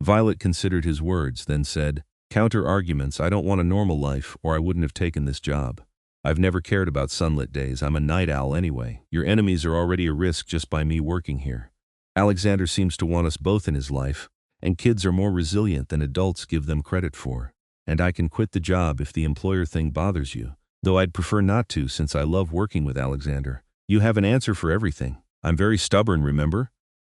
Violet considered his words, then said, Counter-arguments, I don't want a normal life, or I wouldn't have taken this job. I've never cared about sunlit days. I'm a night owl anyway. Your enemies are already a risk just by me working here. Alexander seems to want us both in his life, and kids are more resilient than adults give them credit for. And I can quit the job if the employer thing bothers you, though I'd prefer not to since I love working with Alexander. You have an answer for everything. I'm very stubborn, remember?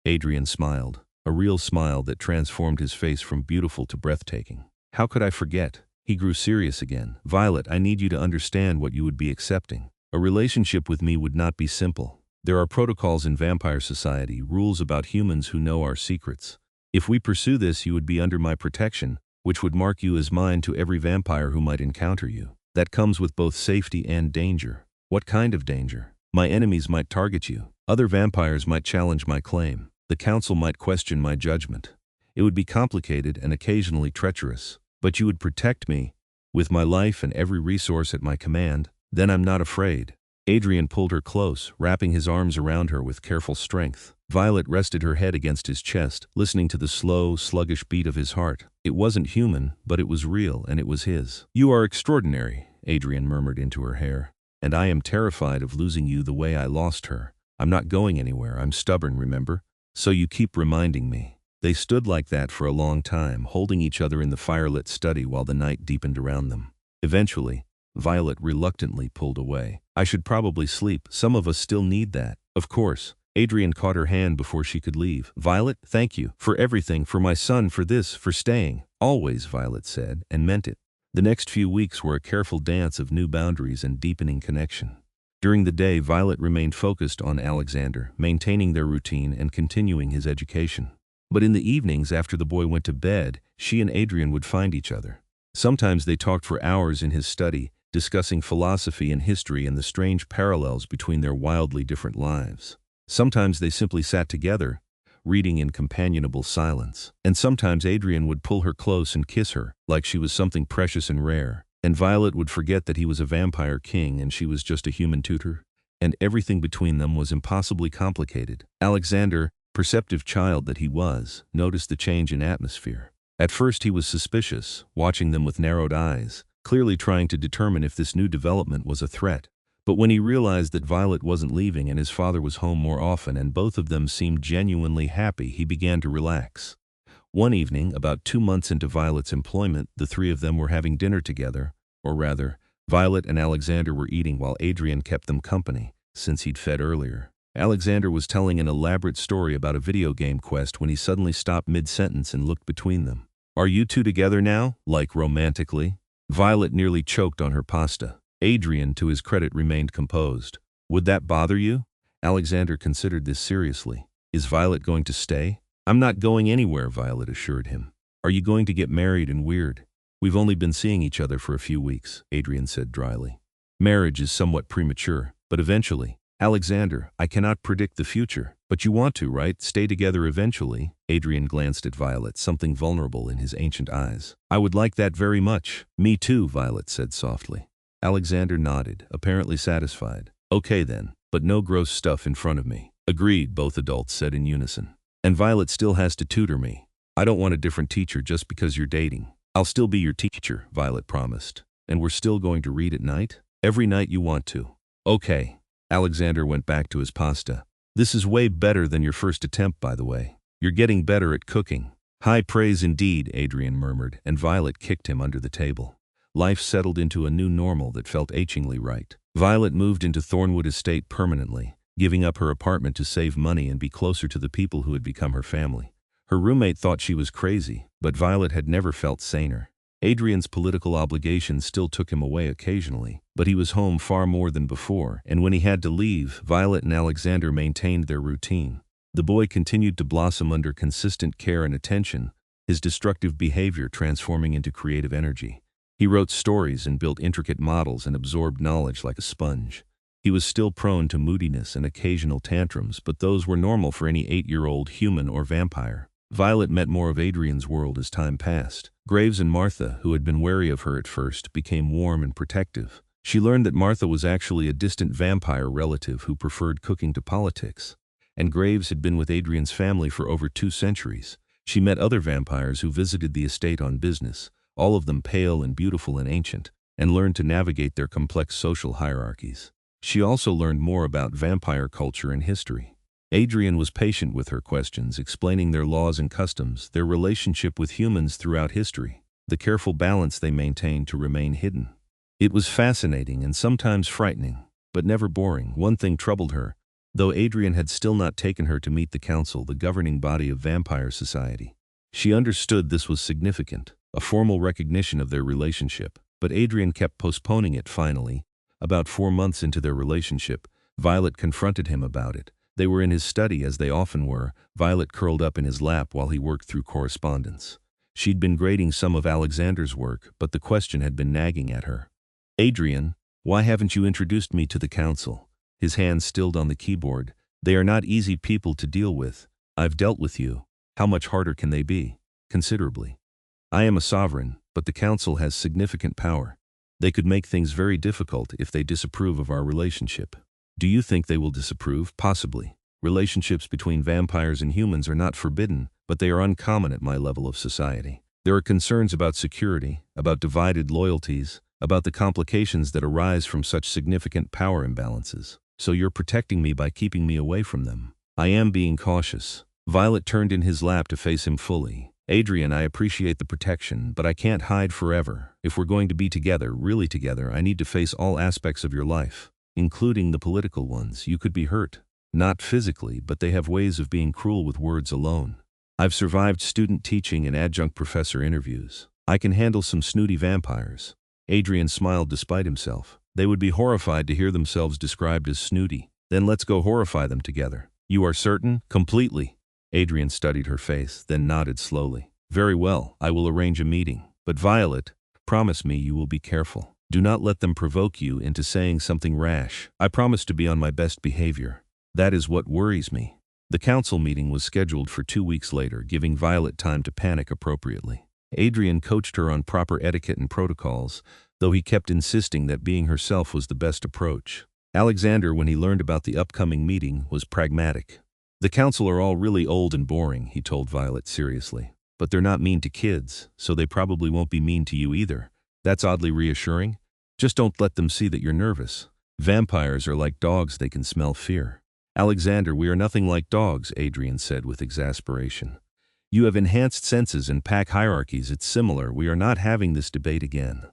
Adrian smiled, a real smile that transformed his face from beautiful to breathtaking. How could I forget? He grew serious again. Violet, I need you to understand what you would be accepting. A relationship with me would not be simple. There are protocols in vampire society, rules about humans who know our secrets. If we pursue this, you would be under my protection, which would mark you as mine to every vampire who might encounter you. That comes with both safety and danger. What kind of danger? My enemies might target you. Other vampires might challenge my claim. The council might question my judgment. It would be complicated and occasionally treacherous. But you would protect me, with my life and every resource at my command. Then I'm not afraid. Adrian pulled her close, wrapping his arms around her with careful strength. Violet rested her head against his chest, listening to the slow, sluggish beat of his heart. It wasn't human, but it was real, and it was his. You are extraordinary, Adrian murmured into her hair. And I am terrified of losing you the way I lost her. I'm not going anywhere. I'm stubborn, remember? So you keep reminding me. They stood like that for a long time, holding each other in the firelit study while the night deepened around them. Eventually, Violet reluctantly pulled away. I should probably sleep. Some of us still need that. Of course. Adrian caught her hand before she could leave. Violet, thank you. For everything, for my son, for this, for staying. Always, Violet said, and meant it. The next few weeks were a careful dance of new boundaries and deepening connection. During the day, Violet remained focused on Alexander, maintaining their routine and continuing his education. But in the evenings, after the boy went to bed, she and Adrian would find each other. Sometimes they talked for hours in his study, discussing philosophy and history and the strange parallels between their wildly different lives. Sometimes they simply sat together, reading in companionable silence. And sometimes Adrian would pull her close and kiss her, like she was something precious and rare. And Violet would forget that he was a vampire king and she was just a human tutor. And everything between them was impossibly complicated. Alexander, perceptive child that he was, noticed the change in atmosphere. At first he was suspicious, watching them with narrowed eyes, clearly trying to determine if this new development was a threat. But when he realized that Violet wasn't leaving and his father was home more often and both of them seemed genuinely happy, he began to relax. One evening, about 2 months into Violet's employment, the three of them were having dinner together, or rather, Violet and Alexander were eating while Adrian kept them company, since he'd fed earlier. Alexander was telling an elaborate story about a video game quest when he suddenly stopped mid-sentence and looked between them. "Are you two together now? Like romantically?" Violet nearly choked on her pasta. Adrian, to his credit, remained composed. "Would that bother you?" Alexander considered this seriously. "Is Violet going to stay?" "I'm not going anywhere," Violet assured him. "Are you going to get married and weird?" "We've only been seeing each other for a few weeks," Adrian said dryly. "Marriage is somewhat premature, but eventually." "Alexander, I cannot predict the future, but you want to, right? Stay together eventually." Adrian glanced at Violet, something vulnerable in his ancient eyes. "I would like that very much." "Me too," Violet said softly. Alexander nodded, apparently satisfied. "Okay then, but no gross stuff in front of me." "Agreed," both adults said in unison. "And Violet still has to tutor me. I don't want a different teacher just because you're dating." "I'll still be your teacher," Violet promised. "And we're still going to read at night?" "Every night you want to." "Okay." Alexander went back to his pasta. "This is way better than your first attempt, by the way. You're getting better at cooking." "High praise indeed," Adrian murmured, and Violet kicked him under the table. Life settled into a new normal that felt achingly right. Violet moved into Thornwood Estate permanently, giving up her apartment to save money and be closer to the people who had become her family. Her roommate thought she was crazy, but Violet had never felt saner. Adrian's political obligations still took him away occasionally, but he was home far more than before, and when he had to leave, Violet and Alexander maintained their routine. The boy continued to blossom under consistent care and attention, his destructive behavior transforming into creative energy. He wrote stories and built intricate models and absorbed knowledge like a sponge. He was still prone to moodiness and occasional tantrums, but those were normal for any 8-year-old human or vampire. Violet met more of Adrian's world as time passed. Graves and Martha, who had been wary of her at first, became warm and protective. She learned that Martha was actually a distant vampire relative who preferred cooking to politics. And Graves had been with Adrian's family for over 2 centuries. She met other vampires who visited the estate on business, all of them pale and beautiful and ancient, and learned to navigate their complex social hierarchies. She also learned more about vampire culture and history. Adrian was patient with her questions, explaining their laws and customs, their relationship with humans throughout history, the careful balance they maintained to remain hidden. It was fascinating and sometimes frightening, but never boring. One thing troubled her, though Adrian had still not taken her to meet the council, the governing body of Vampire Society. She understood this was significant, a formal recognition of their relationship, but Adrian kept postponing it. Finally, about 4 months into their relationship, Violet confronted him about it. They were in his study, as they often were, Violet curled up in his lap while he worked through correspondence. She'd been grading some of Alexander's work, but the question had been nagging at her. "Adrian, why haven't you introduced me to the council?" His hand stilled on the keyboard. "They are not easy people to deal with. I've dealt with you. How much harder can they be?" "Considerably. I am a sovereign, but the council has significant power. They could make things very difficult if they disapprove of our relationship." "Do you think they will disapprove?" "Possibly. Relationships between vampires and humans are not forbidden, but they are uncommon at my level of society. There are concerns about security, about divided loyalties, about the complications that arise from such significant power imbalances. So you're protecting me by keeping me away from them." "I am being cautious." Violet turned in his lap to face him fully. "Adrian, I appreciate the protection, but I can't hide forever. If we're going to be together, really together, I need to face all aspects of your life, including the political ones. You could be hurt. Not physically, but they have ways of being cruel with words alone. I've survived student teaching and adjunct professor interviews. I can handle some snooty vampires." Adrian smiled despite himself. "They would be horrified to hear themselves described as snooty. Then let's go horrify them together." "You are certain?" "Completely." Adrian studied her face, then nodded slowly. "Very well, I will arrange a meeting. But Violet, promise me you will be careful. Do not let them provoke you into saying something rash." "I promise to be on my best behavior." "That is what worries me." The council meeting was scheduled for 2 weeks later, giving Violet time to panic appropriately. Adrian coached her on proper etiquette and protocols, though he kept insisting that being herself was the best approach. Alexander, when he learned about the upcoming meeting, was pragmatic. "The council are all really old and boring," he told Violet seriously. "But they're not mean to kids, so they probably won't be mean to you either. That's oddly reassuring. Just don't let them see that you're nervous. Vampires are like dogs, they can smell fear." "Alexander, we are nothing like dogs," Adrian said with exasperation. "You have enhanced senses and pack hierarchies, it's similar. We are not having this debate again."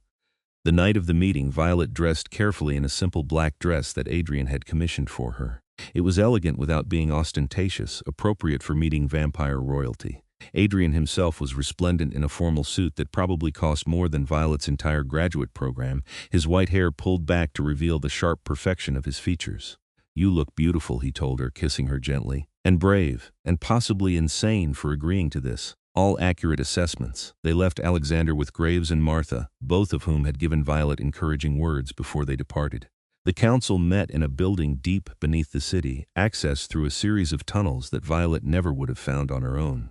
The night of the meeting, Violet dressed carefully in a simple black dress that Adrian had commissioned for her. It was elegant without being ostentatious, appropriate for meeting vampire royalty. Adrian himself was resplendent in a formal suit that probably cost more than Violet's entire graduate program, his white hair pulled back to reveal the sharp perfection of his features. "You look beautiful," he told her, kissing her gently. "And brave, and possibly insane for agreeing to this. All accurate assessments." They left Alexander with Graves and Martha, both of whom had given Violet encouraging words before they departed. The council met in a building deep beneath the city, accessed through a series of tunnels that Violet never would have found on her own.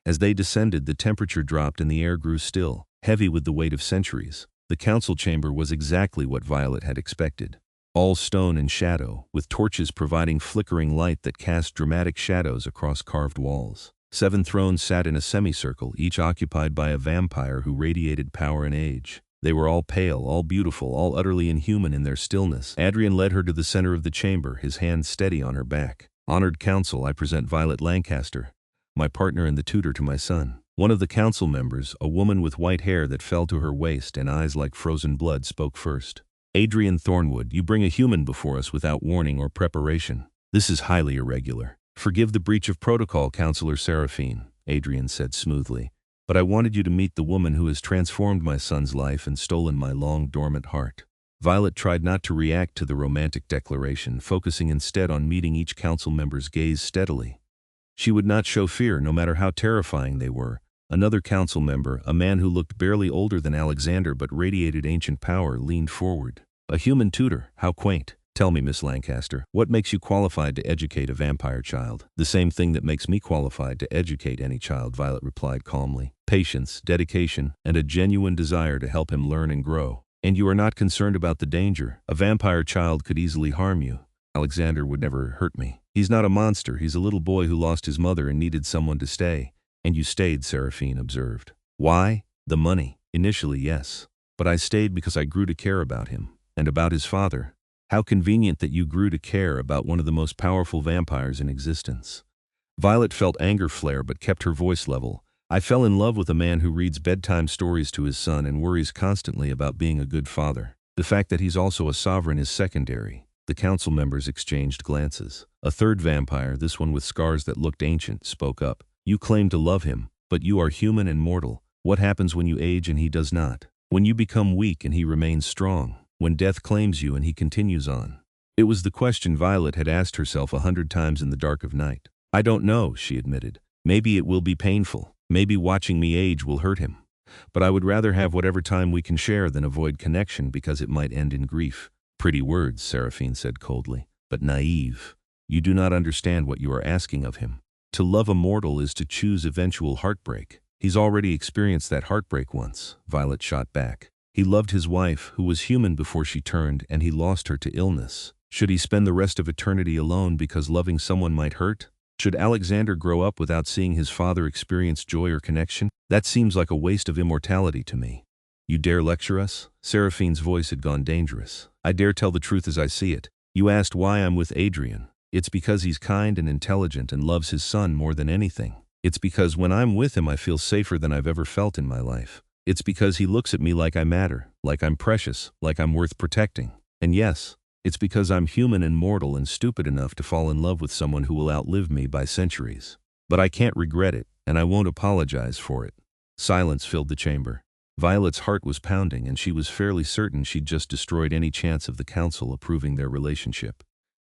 As they descended, the temperature dropped and the air grew still, heavy with the weight of centuries. The council chamber was exactly what Violet had expected. All stone and shadow, with torches providing flickering light that cast dramatic shadows across carved walls. 7 thrones sat in a semicircle, each occupied by a vampire who radiated power and age. They were all pale, all beautiful, all utterly inhuman in their stillness. Adrian led her to the center of the chamber, his hand steady on her back. "Honored council, I present Violet Lancaster, my partner and the tutor to my son." One of the council members, a woman with white hair that fell to her waist and eyes like frozen blood, spoke first. "Adrian Thornwood, you bring a human before us without warning or preparation. This is highly irregular." "Forgive the breach of protocol, Councillor Seraphine," Adrian said smoothly, "but I wanted you to meet the woman who has transformed my son's life and stolen my long-dormant heart." Violet tried not to react to the romantic declaration, focusing instead on meeting each council member's gaze steadily. She would not show fear, no matter how terrifying they were. Another council member, a man who looked barely older than Alexander but radiated ancient power, leaned forward. "A human tutor, how quaint. Tell me, Miss Lancaster, what makes you qualified to educate a vampire child?" "The same thing that makes me qualified to educate any child," Violet replied calmly. "Patience, dedication, and a genuine desire to help him learn and grow. And you are not concerned about the danger. A vampire child could easily harm you. Alexander would never hurt me. He's not a monster, he's a little boy who lost his mother and needed someone to stay." "And you stayed," Seraphine observed. "Why? The money. Initially, yes. But I stayed because I grew to care about him. And about his father." "How convenient that you grew to care about one of the most powerful vampires in existence." Violet felt anger flare but kept her voice level. "I fell in love with a man who reads bedtime stories to his son and worries constantly about being a good father. The fact that he's also a sovereign is secondary." The council members exchanged glances. A third vampire, this one with scars that looked ancient, spoke up. "You claim to love him, but you are human and mortal. What happens when you age and he does not? When you become weak and he remains strong? When death claims you and he continues on?" It was the question Violet had asked herself 100 times in the dark of night. "I don't know," she admitted. "Maybe it will be painful. Maybe watching me age will hurt him. But I would rather have whatever time we can share than avoid connection because it might end in grief." "Pretty words," Seraphine said coldly, "but naive. You do not understand what you are asking of him. To love a mortal is to choose eventual heartbreak. He's already experienced that heartbreak once," Violet shot back. "He loved his wife, who was human before she turned, and he lost her to illness. Should he spend the rest of eternity alone because loving someone might hurt? Should Alexander grow up without seeing his father experience joy or connection? That seems like a waste of immortality to me." "You dare lecture us?" Seraphine's voice had gone dangerous. "I dare tell the truth as I see it. You asked why I'm with Adrian. It's because he's kind and intelligent and loves his son more than anything. It's because when I'm with him I feel safer than I've ever felt in my life. It's because he looks at me like I matter, like I'm precious, like I'm worth protecting. And yes, it's because I'm human and mortal and stupid enough to fall in love with someone who will outlive me by centuries. But I can't regret it, and I won't apologize for it." Silence filled the chamber. Violet's heart was pounding, and she was fairly certain she'd just destroyed any chance of the council approving their relationship.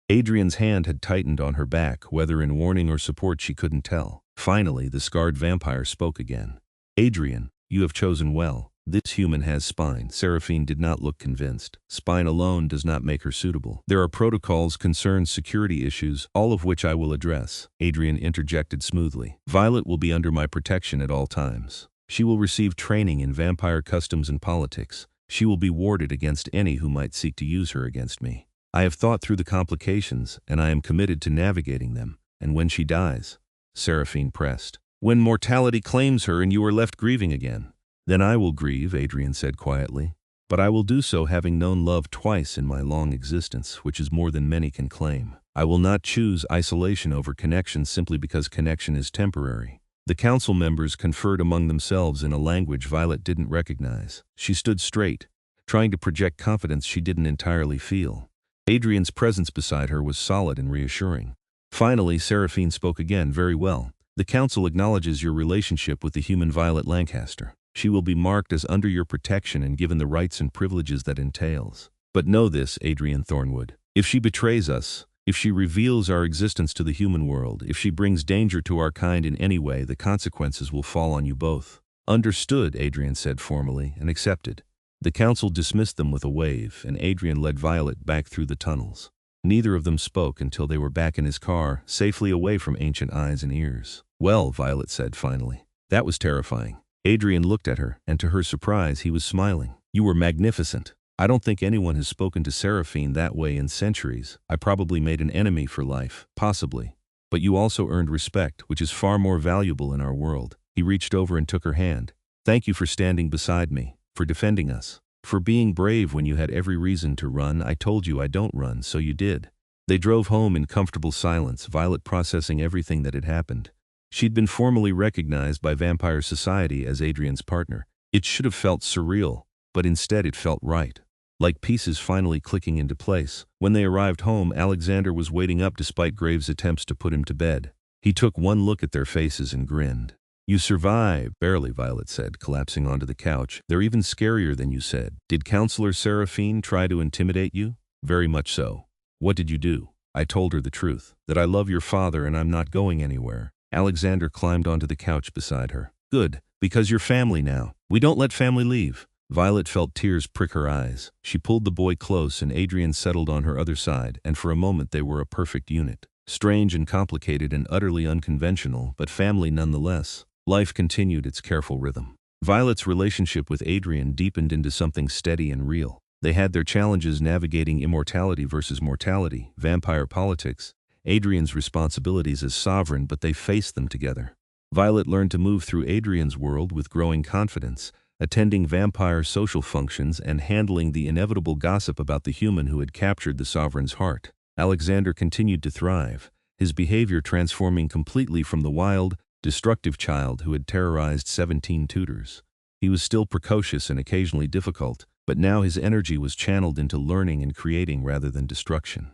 Adrian's hand had tightened on her back, whether in warning or support she couldn't tell. Finally, the scarred vampire spoke again. "Adrian, you have chosen well. This human has spine. Seraphine did not look convinced. Spine alone does not make her suitable. There are protocols, concerns, security issues, all of which I will address. Adrian interjected smoothly. Violet will be under my protection at all times. She will receive training in vampire customs and politics. She will be warded against any who might seek to use her against me. I have thought through the complications, and I am committed to navigating them. And when she dies, Seraphine pressed. When mortality claims her and you are left grieving again. Then I will grieve, Adrian said quietly. But I will do so having known love twice in my long existence, which is more than many can claim. I will not choose isolation over connection simply because connection is temporary. The council members conferred among themselves in a language Violet didn't recognize. She stood straight, trying to project confidence she didn't entirely feel. Adrian's presence beside her was solid and reassuring. Finally, Seraphine spoke again. Very well. The council acknowledges your relationship with the human Violet Lancaster. She will be marked as under your protection and given the rights and privileges that entails. But know this, Adrian Thornwood. If she betrays us, if she reveals our existence to the human world, if she brings danger to our kind in any way, the consequences will fall on you both. Understood, Adrian said formally, and accepted. The council dismissed them with a wave, and Adrian led Violet back through the tunnels. Neither of them spoke until they were back in his car, safely away from ancient eyes and ears. Well, Violet said finally. That was terrifying. Adrian looked at her, and to her surprise, he was smiling. You were magnificent. I don't think anyone has spoken to Seraphine that way in centuries. I probably made an enemy for life, possibly. But you also earned respect, which is far more valuable in our world. He reached over and took her hand. Thank you for standing beside me, for defending us, for being brave when you had every reason to run. I told you I don't run, so you did. They drove home in comfortable silence, Violet processing everything that had happened. She'd been formally recognized by Vampire Society as Adrian's partner. It should have felt surreal, but instead it felt right. Like pieces finally clicking into place. When they arrived home, Alexander was waiting up despite Graves' attempts to put him to bed. He took one look at their faces and grinned. You survived, barely, Violet said, collapsing onto the couch. They're even scarier than you said. Did Counselor Seraphine try to intimidate you? Very much so. What did you do? I told her the truth, that I love your father and I'm not going anywhere. Alexander climbed onto the couch beside her. Good, because you're family now. We don't let family leave. Violet felt tears prick her eyes. She pulled the boy close and Adrian settled on her other side, and for a moment they were a perfect unit. Strange and complicated and utterly unconventional, but family nonetheless. Life continued its careful rhythm. Violet's relationship with Adrian deepened into something steady and real. They had their challenges navigating immortality versus mortality, vampire politics, Adrian's responsibilities as sovereign, but they faced them together. Violet learned to move through Adrian's world with growing confidence, attending vampire social functions and handling the inevitable gossip about the human who had captured the sovereign's heart. Alexander continued to thrive, his behavior transforming completely from the wild, destructive child who had terrorized 17 tutors. He was still precocious and occasionally difficult, but now his energy was channeled into learning and creating rather than destruction.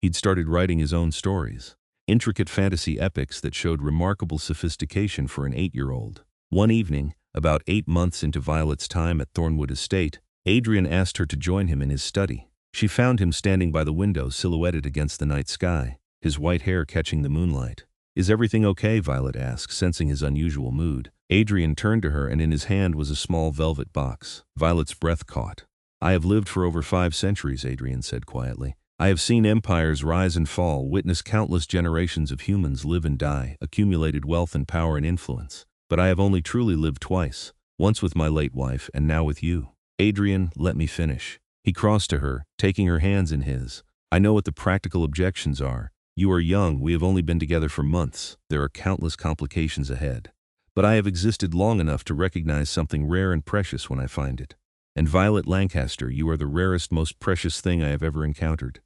He'd started writing his own stories, intricate fantasy epics that showed remarkable sophistication for an 8-year-old. One evening, about 8 months into Violet's time at Thornwood Estate, Adrian asked her to join him in his study. She found him standing by the window, silhouetted against the night sky, his white hair catching the moonlight. Is everything okay? Violet asked, sensing his unusual mood. Adrian turned to her, and in his hand was a small velvet box. Violet's breath caught. I have lived for over 5 centuries, Adrian said quietly. I have seen empires rise and fall, witnessed countless generations of humans live and die, accumulated wealth and power and influence. But I have only truly lived twice, once with my late wife and now with you. Adrian, let me finish. He crossed to her, taking her hands in his. I know what the practical objections are. You are young, we have only been together for months. There are countless complications ahead. But I have existed long enough to recognize something rare and precious when I find it. And Violet Lancaster, you are the rarest, most precious thing I have ever encountered.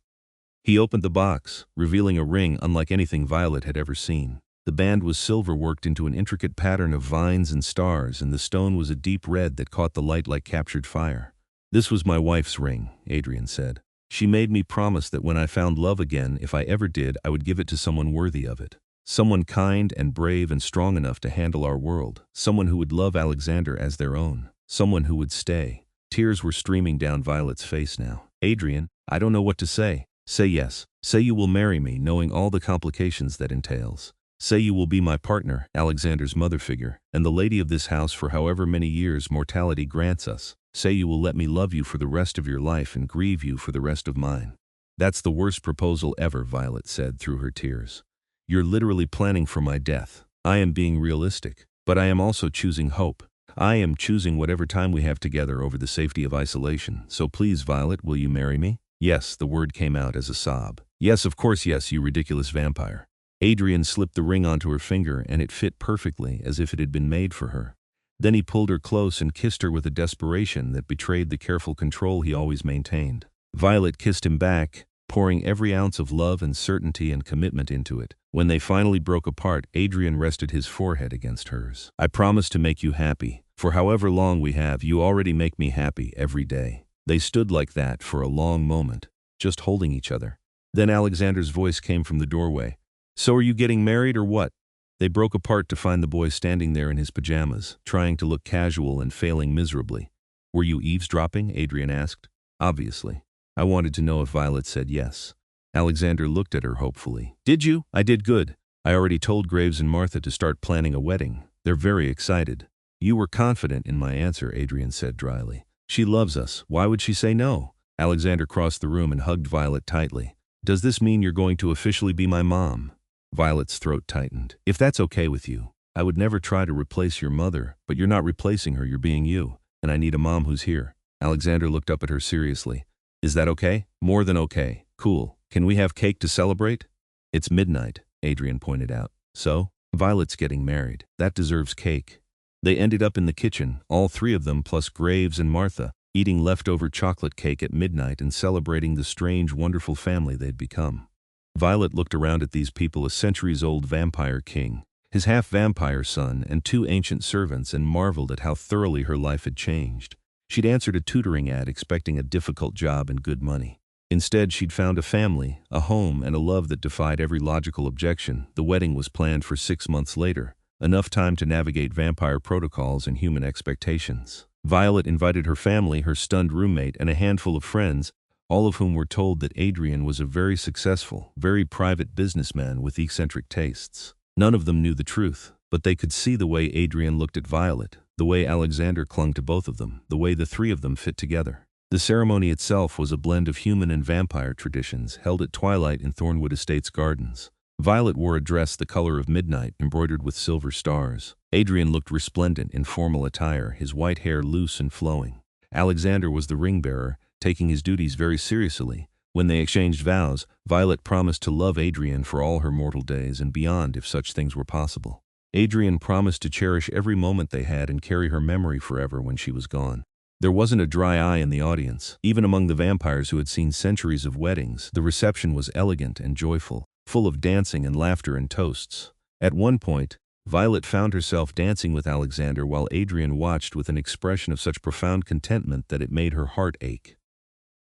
He opened the box, revealing a ring unlike anything Violet had ever seen. The band was silver worked into an intricate pattern of vines and stars, and the stone was a deep red that caught the light like captured fire. This was my wife's ring, Adrian said. She made me promise that when I found love again, if I ever did, I would give it to someone worthy of it. Someone kind and brave and strong enough to handle our world. Someone who would love Alexander as their own. Someone who would stay. Tears were streaming down Violet's face now. Adrian, I don't know what to say. Say yes. Say you will marry me, knowing all the complications that entails. Say you will be my partner, Alexander's mother figure, and the lady of this house for however many years mortality grants us. Say you will let me love you for the rest of your life and grieve you for the rest of mine. That's the worst proposal ever, Violet said through her tears. You're literally planning for my death. I am being realistic, but I am also choosing hope. I am choosing whatever time we have together over the safety of isolation. So please, Violet, will you marry me? Yes, the word came out as a sob. Yes, of course, yes, you ridiculous vampire. Adrian slipped the ring onto her finger and it fit perfectly as if it had been made for her. Then he pulled her close and kissed her with a desperation that betrayed the careful control he always maintained. Violet kissed him back, pouring every ounce of love and certainty and commitment into it. When they finally broke apart, Adrian rested his forehead against hers. I promise to make you happy. For however long we have, you already make me happy every day. They stood like that for a long moment, just holding each other. Then Alexander's voice came from the doorway. So are you getting married or what? They broke apart to find the boy standing there in his pajamas, trying to look casual and failing miserably. Were you eavesdropping? Adrian asked. Obviously. I wanted to know if Violet said yes. Alexander looked at her hopefully. Did you? I did good. I already told Graves and Martha to start planning a wedding. They're very excited. You were confident in my answer, Adrian said dryly. She loves us. Why would she say no? Alexander crossed the room and hugged Violet tightly. Does this mean you're going to officially be my mom? Violet's throat tightened. If that's okay with you. I would never try to replace your mother, but you're not replacing her, you're being you, and I need a mom who's here. Alexander looked up at her seriously. Is that okay? More than okay. Cool. Can we have cake to celebrate? It's midnight, Adrian pointed out. So? Violet's getting married. That deserves cake. They ended up in the kitchen, all three of them plus Graves and Martha, eating leftover chocolate cake at midnight and celebrating the strange, wonderful family they'd become. Violet looked around at these people, a centuries-old vampire king, his half-vampire son, and two ancient servants, and marveled at how thoroughly her life had changed. She'd answered a tutoring ad expecting a difficult job and good money. Instead, she'd found a family, a home, and a love that defied every logical objection. The wedding was planned for 6 months later, enough time to navigate vampire protocols and human expectations. Violet invited her family, her stunned roommate, and a handful of friends, all of whom were told that Adrian was a very successful, very private businessman with eccentric tastes. None of them knew the truth, but they could see the way Adrian looked at Violet, the way Alexander clung to both of them, the way the three of them fit together. The ceremony itself was a blend of human and vampire traditions held at twilight in Thornwood Estate's gardens. Violet wore a dress the color of midnight, embroidered with silver stars. Adrian looked resplendent in formal attire, his white hair loose and flowing. Alexander was the ring-bearer, taking his duties very seriously. When they exchanged vows, Violet promised to love Adrian for all her mortal days and beyond if such things were possible. Adrian promised to cherish every moment they had and carry her memory forever when she was gone. There wasn't a dry eye in the audience. Even among the vampires who had seen centuries of weddings, the reception was elegant and joyful, full of dancing and laughter and toasts. At one point, Violet found herself dancing with Alexander while Adrian watched with an expression of such profound contentment that it made her heart ache.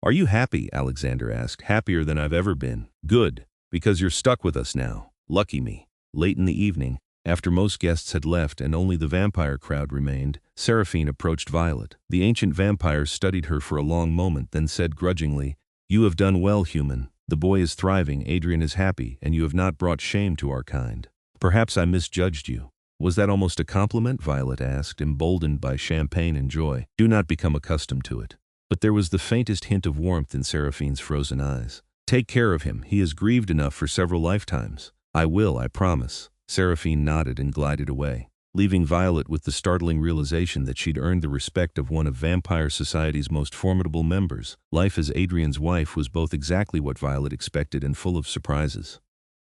Are you happy? Alexander asked. Happier than I've ever been. Good, because you're stuck with us now. Lucky me. Late in the evening, after most guests had left and only the vampire crowd remained, Seraphine approached Violet. The ancient vampire studied her for a long moment, then said grudgingly, You have done well, human. The boy is thriving, Adrian is happy, and you have not brought shame to our kind. Perhaps I misjudged you. Was that almost a compliment? Violet asked, emboldened by champagne and joy. Do not become accustomed to it. But there was the faintest hint of warmth in Seraphine's frozen eyes. Take care of him. He has grieved enough for several lifetimes. I will, I promise. Seraphine nodded and glided away, leaving Violet with the startling realization that she'd earned the respect of one of vampire society's most formidable members. Life as Adrian's wife was both exactly what Violet expected and full of surprises.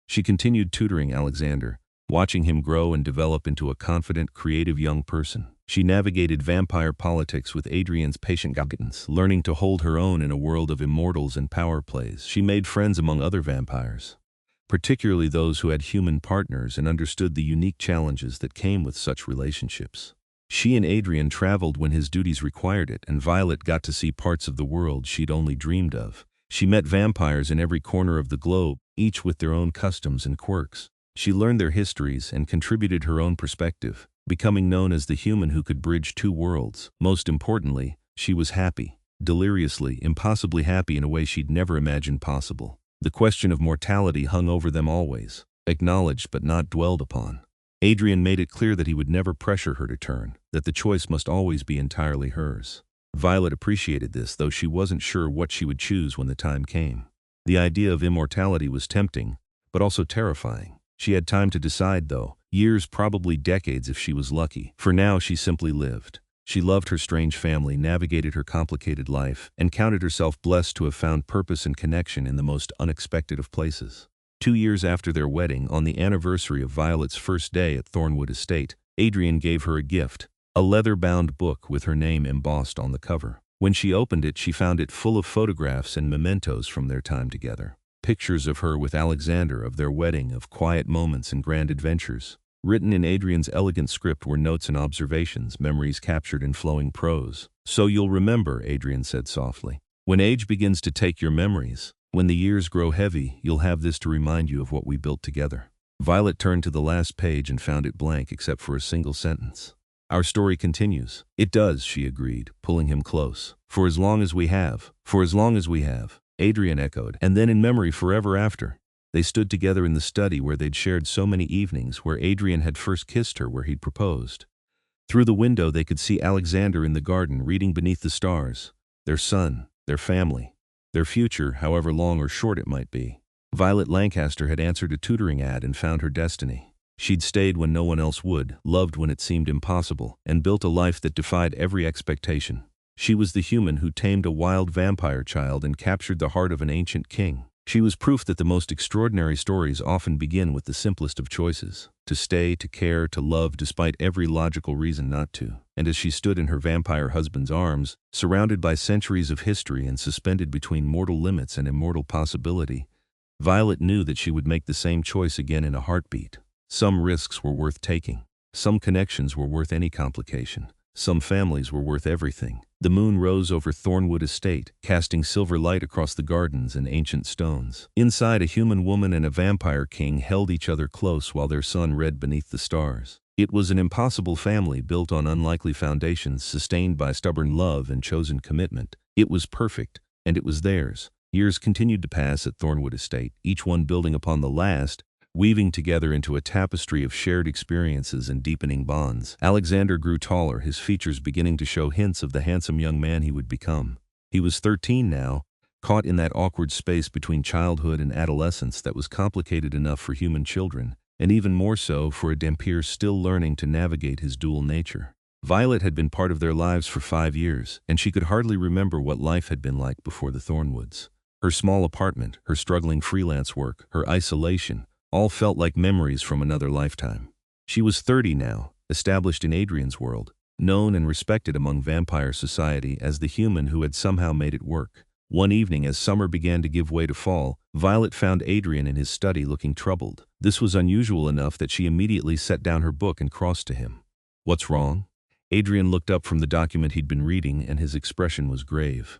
She continued tutoring Alexander, watching him grow and develop into a confident, creative young person. She navigated vampire politics with Adrian's patient guidance, learning to hold her own in a world of immortals and power plays. She made friends among other vampires, particularly those who had human partners and understood the unique challenges that came with such relationships. She and Adrian traveled when his duties required it, and Violet got to see parts of the world she'd only dreamed of. She met vampires in every corner of the globe, each with their own customs and quirks. She learned their histories and contributed her own perspective, becoming known as the human who could bridge two worlds. Most importantly, she was happy, deliriously, impossibly happy in a way she'd never imagined possible. The question of mortality hung over them always, acknowledged but not dwelled upon. Adrian made it clear that he would never pressure her to turn, that the choice must always be entirely hers. Violet appreciated this, though she wasn't sure what she would choose when the time came. The idea of immortality was tempting, but also terrifying. She had time to decide, though, years, probably decades if she was lucky. For now, she simply lived. She loved her strange family, navigated her complicated life, and counted herself blessed to have found purpose and connection in the most unexpected of places. 2 years after their wedding, on the anniversary of Violet's first day at Thornwood Estate, Adrian gave her a gift, a leather-bound book with her name embossed on the cover. When she opened it, she found it full of photographs and mementos from their time together. Pictures of her with Alexander, of their wedding, of quiet moments and grand adventures. Written in Adrian's elegant script were notes and observations, memories captured in flowing prose. "So you'll remember," Adrian said softly. "When age begins to take your memories, when the years grow heavy, you'll have this to remind you of what we built together." Violet turned to the last page and found it blank except for a single sentence. "Our story continues." "It does," she agreed, pulling him close. "For as long as we have." "For as long as we have," Adrian echoed, "and then in memory forever after." They stood together in the study where they'd shared so many evenings, where Adrian had first kissed her, where he'd proposed. Through the window they could see Alexander in the garden, reading beneath the stars. Their son, their family, their future, however long or short it might be. Violet Lancaster had answered a tutoring ad and found her destiny. She'd stayed when no one else would, loved when it seemed impossible, and built a life that defied every expectation. She was the human who tamed a wild vampire child and captured the heart of an ancient king. She was proof that the most extraordinary stories often begin with the simplest of choices: to stay, to care, to love despite every logical reason not to. And as she stood in her vampire husband's arms, surrounded by centuries of history and suspended between mortal limits and immortal possibility, Violet knew that she would make the same choice again in a heartbeat. Some risks were worth taking. Some connections were worth any complication. Some families were worth everything. The moon rose over Thornwood Estate, casting silver light across the gardens and ancient stones. Inside, a human woman and a vampire king held each other close while their son read beneath the stars. It was an impossible family built on unlikely foundations, sustained by stubborn love and chosen commitment. It was perfect, and it was theirs. Years continued to pass at Thornwood Estate, each one building upon the last, weaving together into a tapestry of shared experiences and deepening bonds. Alexander grew taller, his features beginning to show hints of the handsome young man he would become. He was 13 now, caught in that awkward space between childhood and adolescence that was complicated enough for human children, and even more so for a Dampier still learning to navigate his dual nature. Violet had been part of their lives for 5 years, and she could hardly remember what life had been like before the Thornwoods. Her small apartment, her struggling freelance work, her isolation, all felt like memories from another lifetime. She was 30 now, established in Adrian's world, known and respected among vampire society as the human who had somehow made it work. One evening, as summer began to give way to fall, Violet found Adrian in his study looking troubled. This was unusual enough that she immediately set down her book and crossed to him. "What's wrong?" Adrian looked up from the document he'd been reading, and his expression was grave.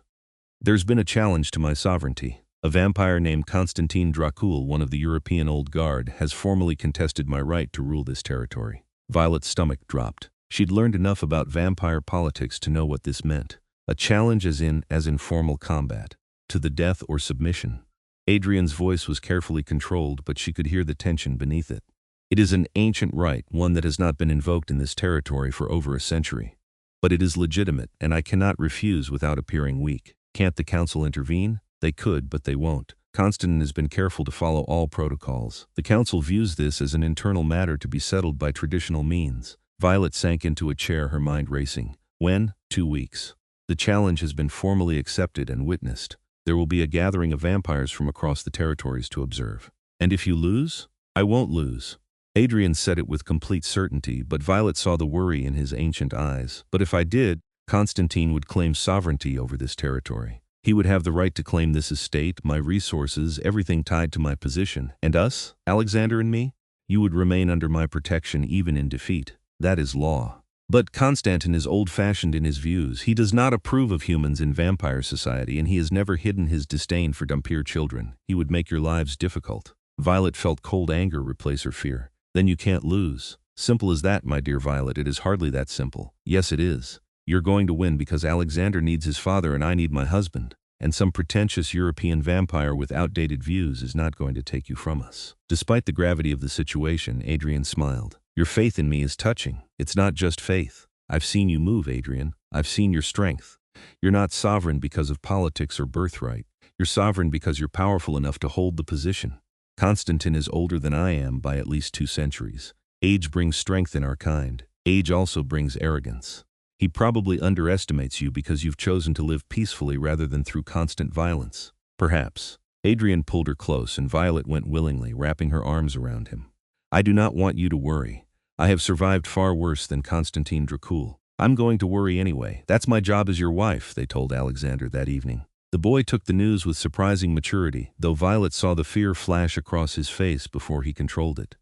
"There's been a challenge to my sovereignty. A vampire named Constantine Dracul, one of the European Old Guard, has formally contested my right to rule this territory." Violet's stomach dropped. She'd learned enough about vampire politics to know what this meant. A challenge as in formal combat. To the death or submission. Adrian's voice was carefully controlled, but she could hear the tension beneath it. "It is an ancient right, one that has not been invoked in this territory for over a century. But it is legitimate, and I cannot refuse without appearing weak. Can't the council intervene? They could, but they won't. Constantine has been careful to follow all protocols. The council views this as an internal matter to be settled by traditional means." Violet sank into a chair, her mind racing. "When? 2 weeks. The challenge has been formally accepted and witnessed. There will be a gathering of vampires from across the territories to observe. And if you lose?" "I won't lose." Adrian said it with complete certainty, but Violet saw the worry in his ancient eyes. "But if I did, Constantine would claim sovereignty over this territory. He would have the right to claim this estate, my resources, everything tied to my position. And us, Alexander and me? You would remain under my protection even in defeat. That is law. But Constantine is old-fashioned in his views. He does not approve of humans in vampire society, and he has never hidden his disdain for Dampier children. He would make your lives difficult." Violet felt cold anger replace her fear. "Then you can't lose." "Simple as that, my dear Violet. It is hardly that simple." "Yes, it is. You're going to win because Alexander needs his father and I need my husband. and some pretentious European vampire with outdated views is not going to take you from us." Despite the gravity of the situation, Adrian smiled. "Your faith in me is touching. It's not just faith. I've seen you move, Adrian. I've seen your strength. You're not sovereign because of politics or birthright. You're sovereign because you're powerful enough to hold the position. Constantine is older than I am by at least 2 centuries. Age brings strength in our kind. Age also brings arrogance. He probably underestimates you because you've chosen to live peacefully rather than through constant violence. Perhaps." Adrian pulled her close, and Violet went willingly, wrapping her arms around him. "I do not want you to worry. I have survived far worse than Constantine Dracul. I'm going to worry anyway. That's my job as your wife," they told Alexander that evening. The boy took the news with surprising maturity, though Violet saw the fear flash across his face before he controlled it.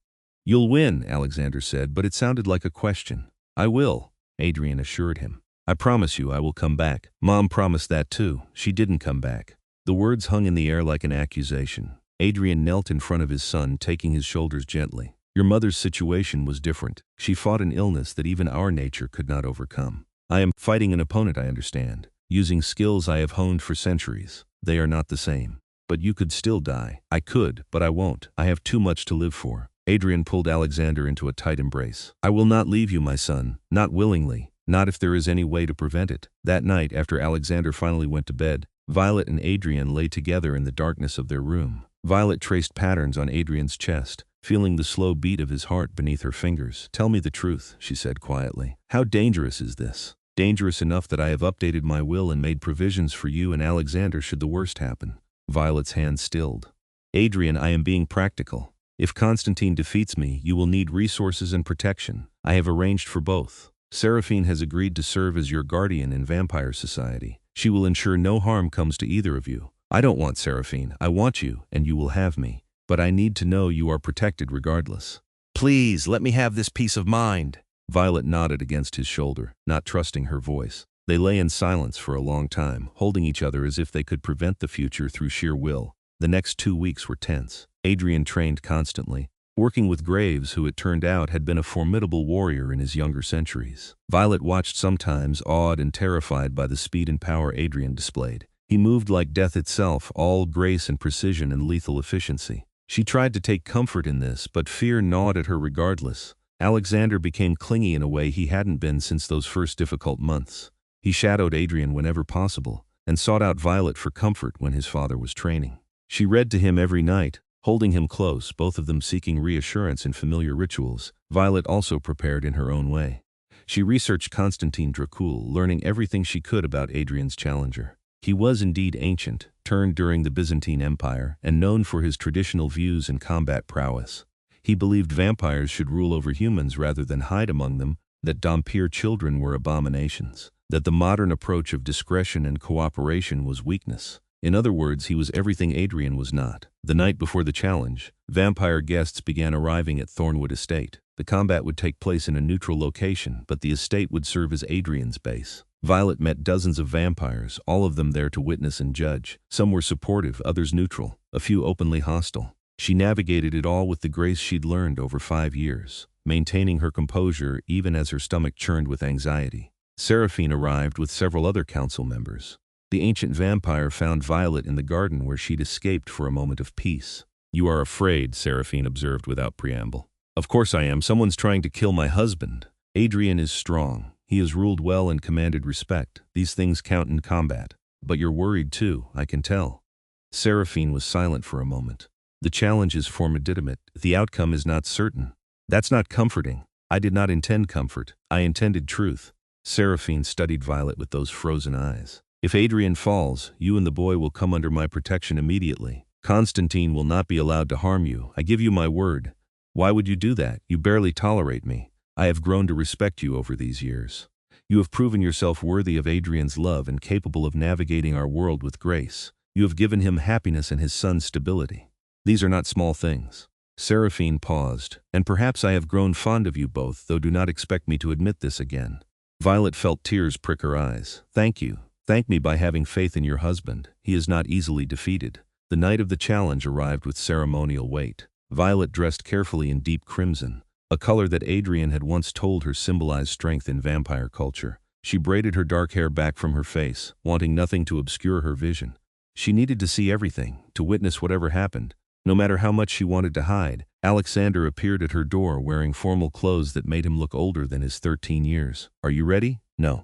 "You'll win," Alexander said, but it sounded like a question. "I will," Adrian assured him. "I promise you I will come back. Mom promised that too. She didn't come back." The words hung in the air like an accusation. Adrian knelt in front of his son, taking his shoulders gently. "Your mother's situation was different. She fought an illness that even our nature could not overcome. I am fighting an opponent, I understand, using skills I have honed for centuries. They are not the same. But you could still die." "I could, but I won't. I have too much to live for." Adrian pulled Alexander into a tight embrace. "I will not leave you, my son. Not willingly. Not if there is any way to prevent it." That night, after Alexander finally went to bed, Violet and Adrian lay together in the darkness of their room. Violet traced patterns on Adrian's chest, feeling the slow beat of his heart beneath her fingers. "Tell me the truth," she said quietly. "How dangerous is this?" "Dangerous enough that I have updated my will and made provisions for you and Alexander should the worst happen." Violet's hand stilled. "Adrian, I am being practical. If Constantine defeats me, you will need resources and protection. I have arranged for both. Seraphine has agreed to serve as your guardian in Vampire Society. She will ensure no harm comes to either of you. I don't want Seraphine. I want you, and you will have me. But I need to know you are protected regardless." "Please, let me have this peace of mind." Violet nodded against his shoulder, not trusting her voice. They lay in silence for a long time, holding each other as if they could prevent the future through sheer will. The next 2 weeks were tense. Adrian trained constantly, working with Graves, who it turned out had been a formidable warrior in his younger centuries. Violet watched, sometimes awed and terrified by the speed and power Adrian displayed. He moved like death itself, all grace and precision and lethal efficiency. She tried to take comfort in this, but fear gnawed at her regardless. Alexander became clingy in a way he hadn't been since those first difficult months. He shadowed Adrian whenever possible, and sought out Violet for comfort when his father was training. She read to him every night, holding him close, both of them seeking reassurance in familiar rituals. Violet also prepared in her own way. She researched Constantine Dracul, learning everything she could about Adrian's challenger. He was indeed ancient, turned during the Byzantine Empire, and known for his traditional views and combat prowess. He believed vampires should rule over humans rather than hide among them, that Dhampir children were abominations, that the modern approach of discretion and cooperation was weakness. In other words, he was everything Adrian was not. The night before the challenge, vampire guests began arriving at Thornwood Estate. The combat would take place in a neutral location, but the estate would serve as Adrian's base. Violet met dozens of vampires, all of them there to witness and judge. Some were supportive, others neutral, a few openly hostile. She navigated it all with the grace she'd learned over 5 years, maintaining her composure even as her stomach churned with anxiety. Seraphine arrived with several other council members. The ancient vampire found Violet in the garden where she'd escaped for a moment of peace. "You are afraid," Seraphine observed without preamble. "Of course I am. Someone's trying to kill my husband. Adrian is strong. He has ruled well and commanded respect. These things count in combat. But you're worried too, I can tell." Seraphine was silent for a moment. "The challenge is formidable. The outcome is not certain." "That's not comforting." "I did not intend comfort. I intended truth." Seraphine studied Violet with those frozen eyes. "If Adrian falls, you and the boy will come under my protection immediately. Constantine will not be allowed to harm you. I give you my word." "Why would you do that? You barely tolerate me. I have grown to respect you over these years. You have proven yourself worthy of Adrian's love and capable of navigating our world with grace. You have given him happiness and his son's stability. These are not small things." Seraphine paused. "And perhaps I have grown fond of you both, though do not expect me to admit this again." Violet felt tears prick her eyes. "Thank you. Thank me by having faith in your husband. He is not easily defeated." The night of the challenge arrived with ceremonial weight. Violet dressed carefully in deep crimson, a color that Adrian had once told her symbolized strength in vampire culture. She braided her dark hair back from her face, wanting nothing to obscure her vision. She needed to see everything, to witness whatever happened. No matter how much she wanted to hide, Alexander appeared at her door wearing formal clothes that made him look older than his 13 years. Are you ready? No.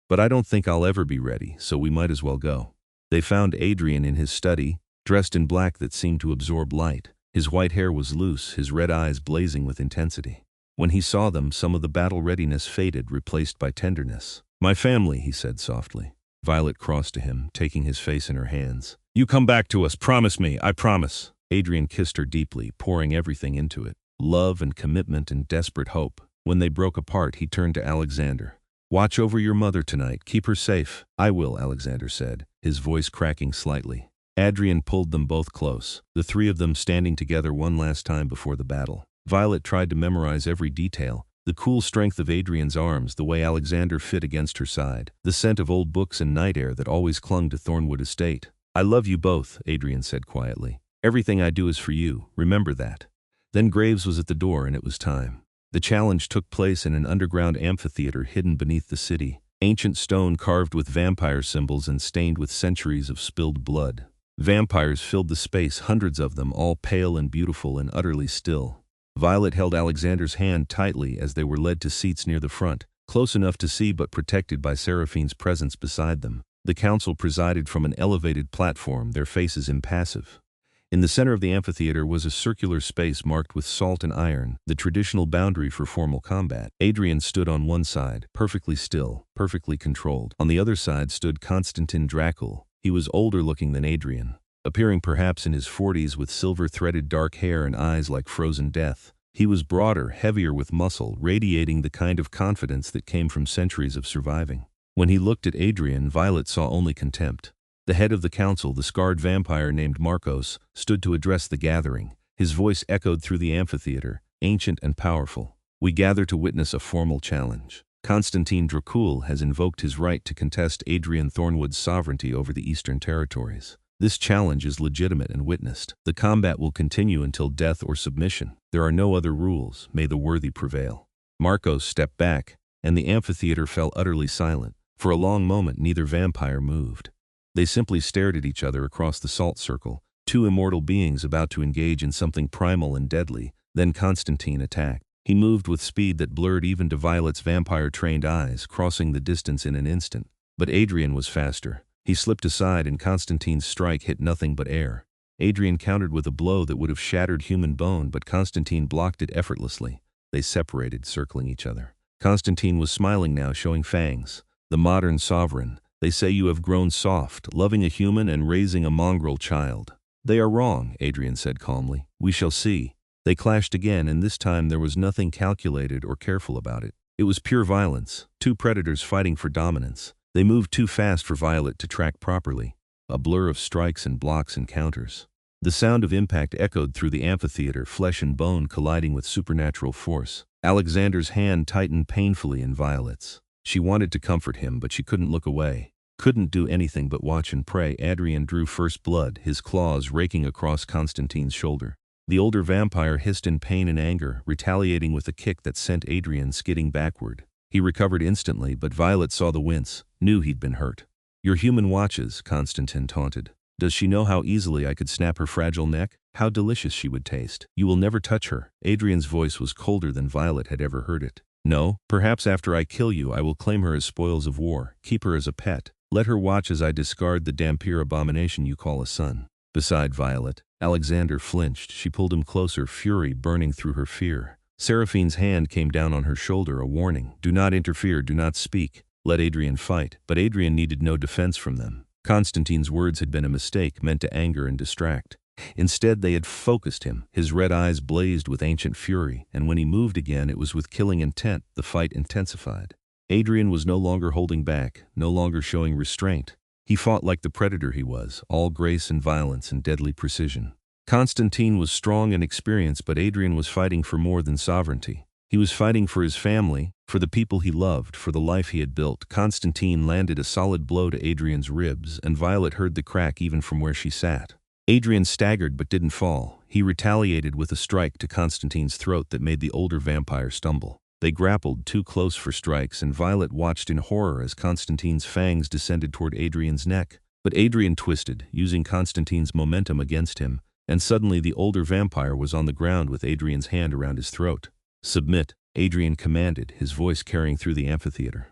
But I don't think I'll ever be ready, so we might as well go. They found Adrian in his study, dressed in black that seemed to absorb light. His white hair was loose, his red eyes blazing with intensity. When he saw them, some of the battle readiness faded, replaced by tenderness. My family, he said softly. Violet crossed to him, taking his face in her hands. You come back to us, promise me, I promise. Adrian kissed her deeply, pouring everything into it. Love and commitment and desperate hope. When they broke apart, he turned to Alexander. Watch over your mother tonight, keep her safe. I will, Alexander said, his voice cracking slightly. Adrian pulled them both close, the three of them standing together one last time before the battle. Violet tried to memorize every detail, the cool strength of Adrian's arms, the way Alexander fit against her side, the scent of old books and night air that always clung to Thornwood Estate. I love you both, Adrian said quietly. Everything I do is for you, remember that. Then Graves was at the door and it was time. The challenge took place in an underground amphitheater hidden beneath the city, ancient stone carved with vampire symbols and stained with centuries of spilled blood. Vampires filled the space, hundreds of them, all pale and beautiful and utterly still. Violet held Alexander's hand tightly as they were led to seats near the front, close enough to see but protected by Seraphine's presence beside them. The council presided from an elevated platform, their faces impassive. In the center of the amphitheater was a circular space marked with salt and iron, the traditional boundary for formal combat. Adrian stood on one side, perfectly still, perfectly controlled. On the other side stood Constantin Dracul. He was older looking than Adrian, appearing perhaps in his 40s with silver-threaded dark hair and eyes like frozen death. He was broader, heavier with muscle, radiating the kind of confidence that came from centuries of surviving. When he looked at Adrian, Violet saw only contempt. The head of the council, the scarred vampire named Marcos, stood to address the gathering. His voice echoed through the amphitheater, ancient and powerful. We gather to witness a formal challenge. Constantin Dracul has invoked his right to contest Adrian Thornwood's sovereignty over the Eastern Territories. This challenge is legitimate and witnessed. The combat will continue until death or submission. There are no other rules. May the worthy prevail. Marcos stepped back, and the amphitheater fell utterly silent. For a long moment, neither vampire moved. They simply stared at each other across the salt circle, two immortal beings about to engage in something primal and deadly. Then Constantine attacked. He moved with speed that blurred even to Violet's vampire-trained eyes, crossing the distance in an instant. But Adrian was faster. He slipped aside and Constantine's strike hit nothing but air. Adrian countered with a blow that would have shattered human bone, but Constantine blocked it effortlessly. They separated, circling each other. Constantine was smiling now, showing fangs. The modern sovereign. They say you have grown soft, loving a human and raising a mongrel child. They are wrong, Adrian said calmly. We shall see. They clashed again, and this time there was nothing calculated or careful about it. It was pure violence, two predators fighting for dominance. They moved too fast for Violet to track properly. A blur of strikes and blocks and counters. The sound of impact echoed through the amphitheater, flesh and bone colliding with supernatural force. Alexander's hand tightened painfully in Violet's. She wanted to comfort him, but she couldn't look away. Couldn't do anything but watch and pray. Adrian drew first blood, his claws raking across Constantine's shoulder. The older vampire hissed in pain and anger, retaliating with a kick that sent Adrian skidding backward. He recovered instantly, but Violet saw the wince, knew he'd been hurt. Your human watches, Constantine taunted. Does she know how easily I could snap her fragile neck? How delicious she would taste. You will never touch her. Adrian's voice was colder than Violet had ever heard it. No, perhaps after I kill you I will claim her as spoils of war, keep her as a pet. Let her watch as I discard the Dampier abomination you call a son. Beside Violet, Alexander flinched. She pulled him closer, fury burning through her fear. Seraphine's hand came down on her shoulder, a warning. Do not interfere, do not speak. Let Adrian fight. But Adrian needed no defense from them. Constantine's words had been a mistake, meant to anger and distract. Instead, they had focused him. His red eyes blazed with ancient fury, and when he moved again, it was with killing intent. The fight intensified. Adrian was no longer holding back, no longer showing restraint. He fought like the predator he was, all grace and violence and deadly precision. Constantine was strong and experienced, but Adrian was fighting for more than sovereignty. He was fighting for his family, for the people he loved, for the life he had built. Constantine landed a solid blow to Adrian's ribs, and Violet heard the crack even from where she sat. Adrian staggered but didn't fall. He retaliated with a strike to Constantine's throat that made the older vampire stumble. They grappled, too close for strikes, and Violet watched in horror as Constantine's fangs descended toward Adrian's neck. But Adrian twisted, using Constantine's momentum against him, and suddenly the older vampire was on the ground with Adrian's hand around his throat. "Submit," Adrian commanded, his voice carrying through the amphitheater.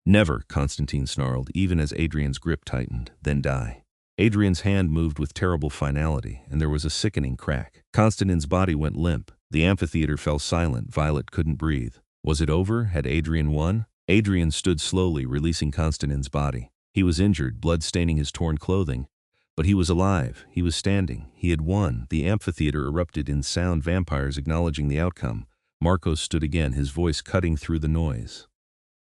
"Never," Constantine snarled, even as Adrian's grip tightened. "Then die." Adrian's hand moved with terrible finality, and there was a sickening crack. Constantine's body went limp. The amphitheater fell silent. Violet couldn't breathe. Was it over? Had Adrian won? Adrian stood slowly, releasing Constantine's body. He was injured, blood staining his torn clothing. But he was alive. He was standing. He had won. The amphitheater erupted in sound, vampires acknowledging the outcome. Marcos stood again, his voice cutting through the noise.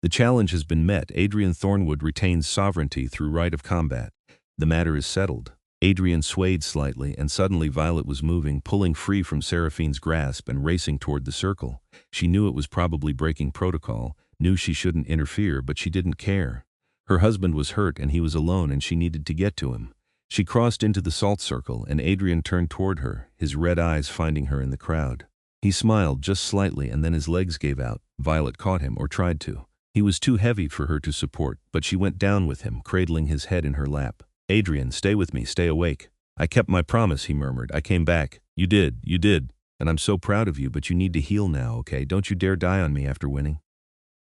"The challenge has been met. Adrian Thornwood retains sovereignty through right of combat. The matter is settled." Adrian swayed slightly, and suddenly Violet was moving, pulling free from Seraphine's grasp and racing toward the circle. She knew it was probably breaking protocol, knew she shouldn't interfere, but she didn't care. Her husband was hurt and he was alone, and she needed to get to him. She crossed into the salt circle, and Adrian turned toward her, his red eyes finding her in the crowd. He smiled just slightly, and then his legs gave out. Violet caught him, or tried to. He was too heavy for her to support, but she went down with him, cradling his head in her lap. "Adrian, stay with me, stay awake." "I kept my promise," he murmured. "I came back." You did, and I'm so proud of you, but you need to heal now, okay? Don't you dare die on me after winning."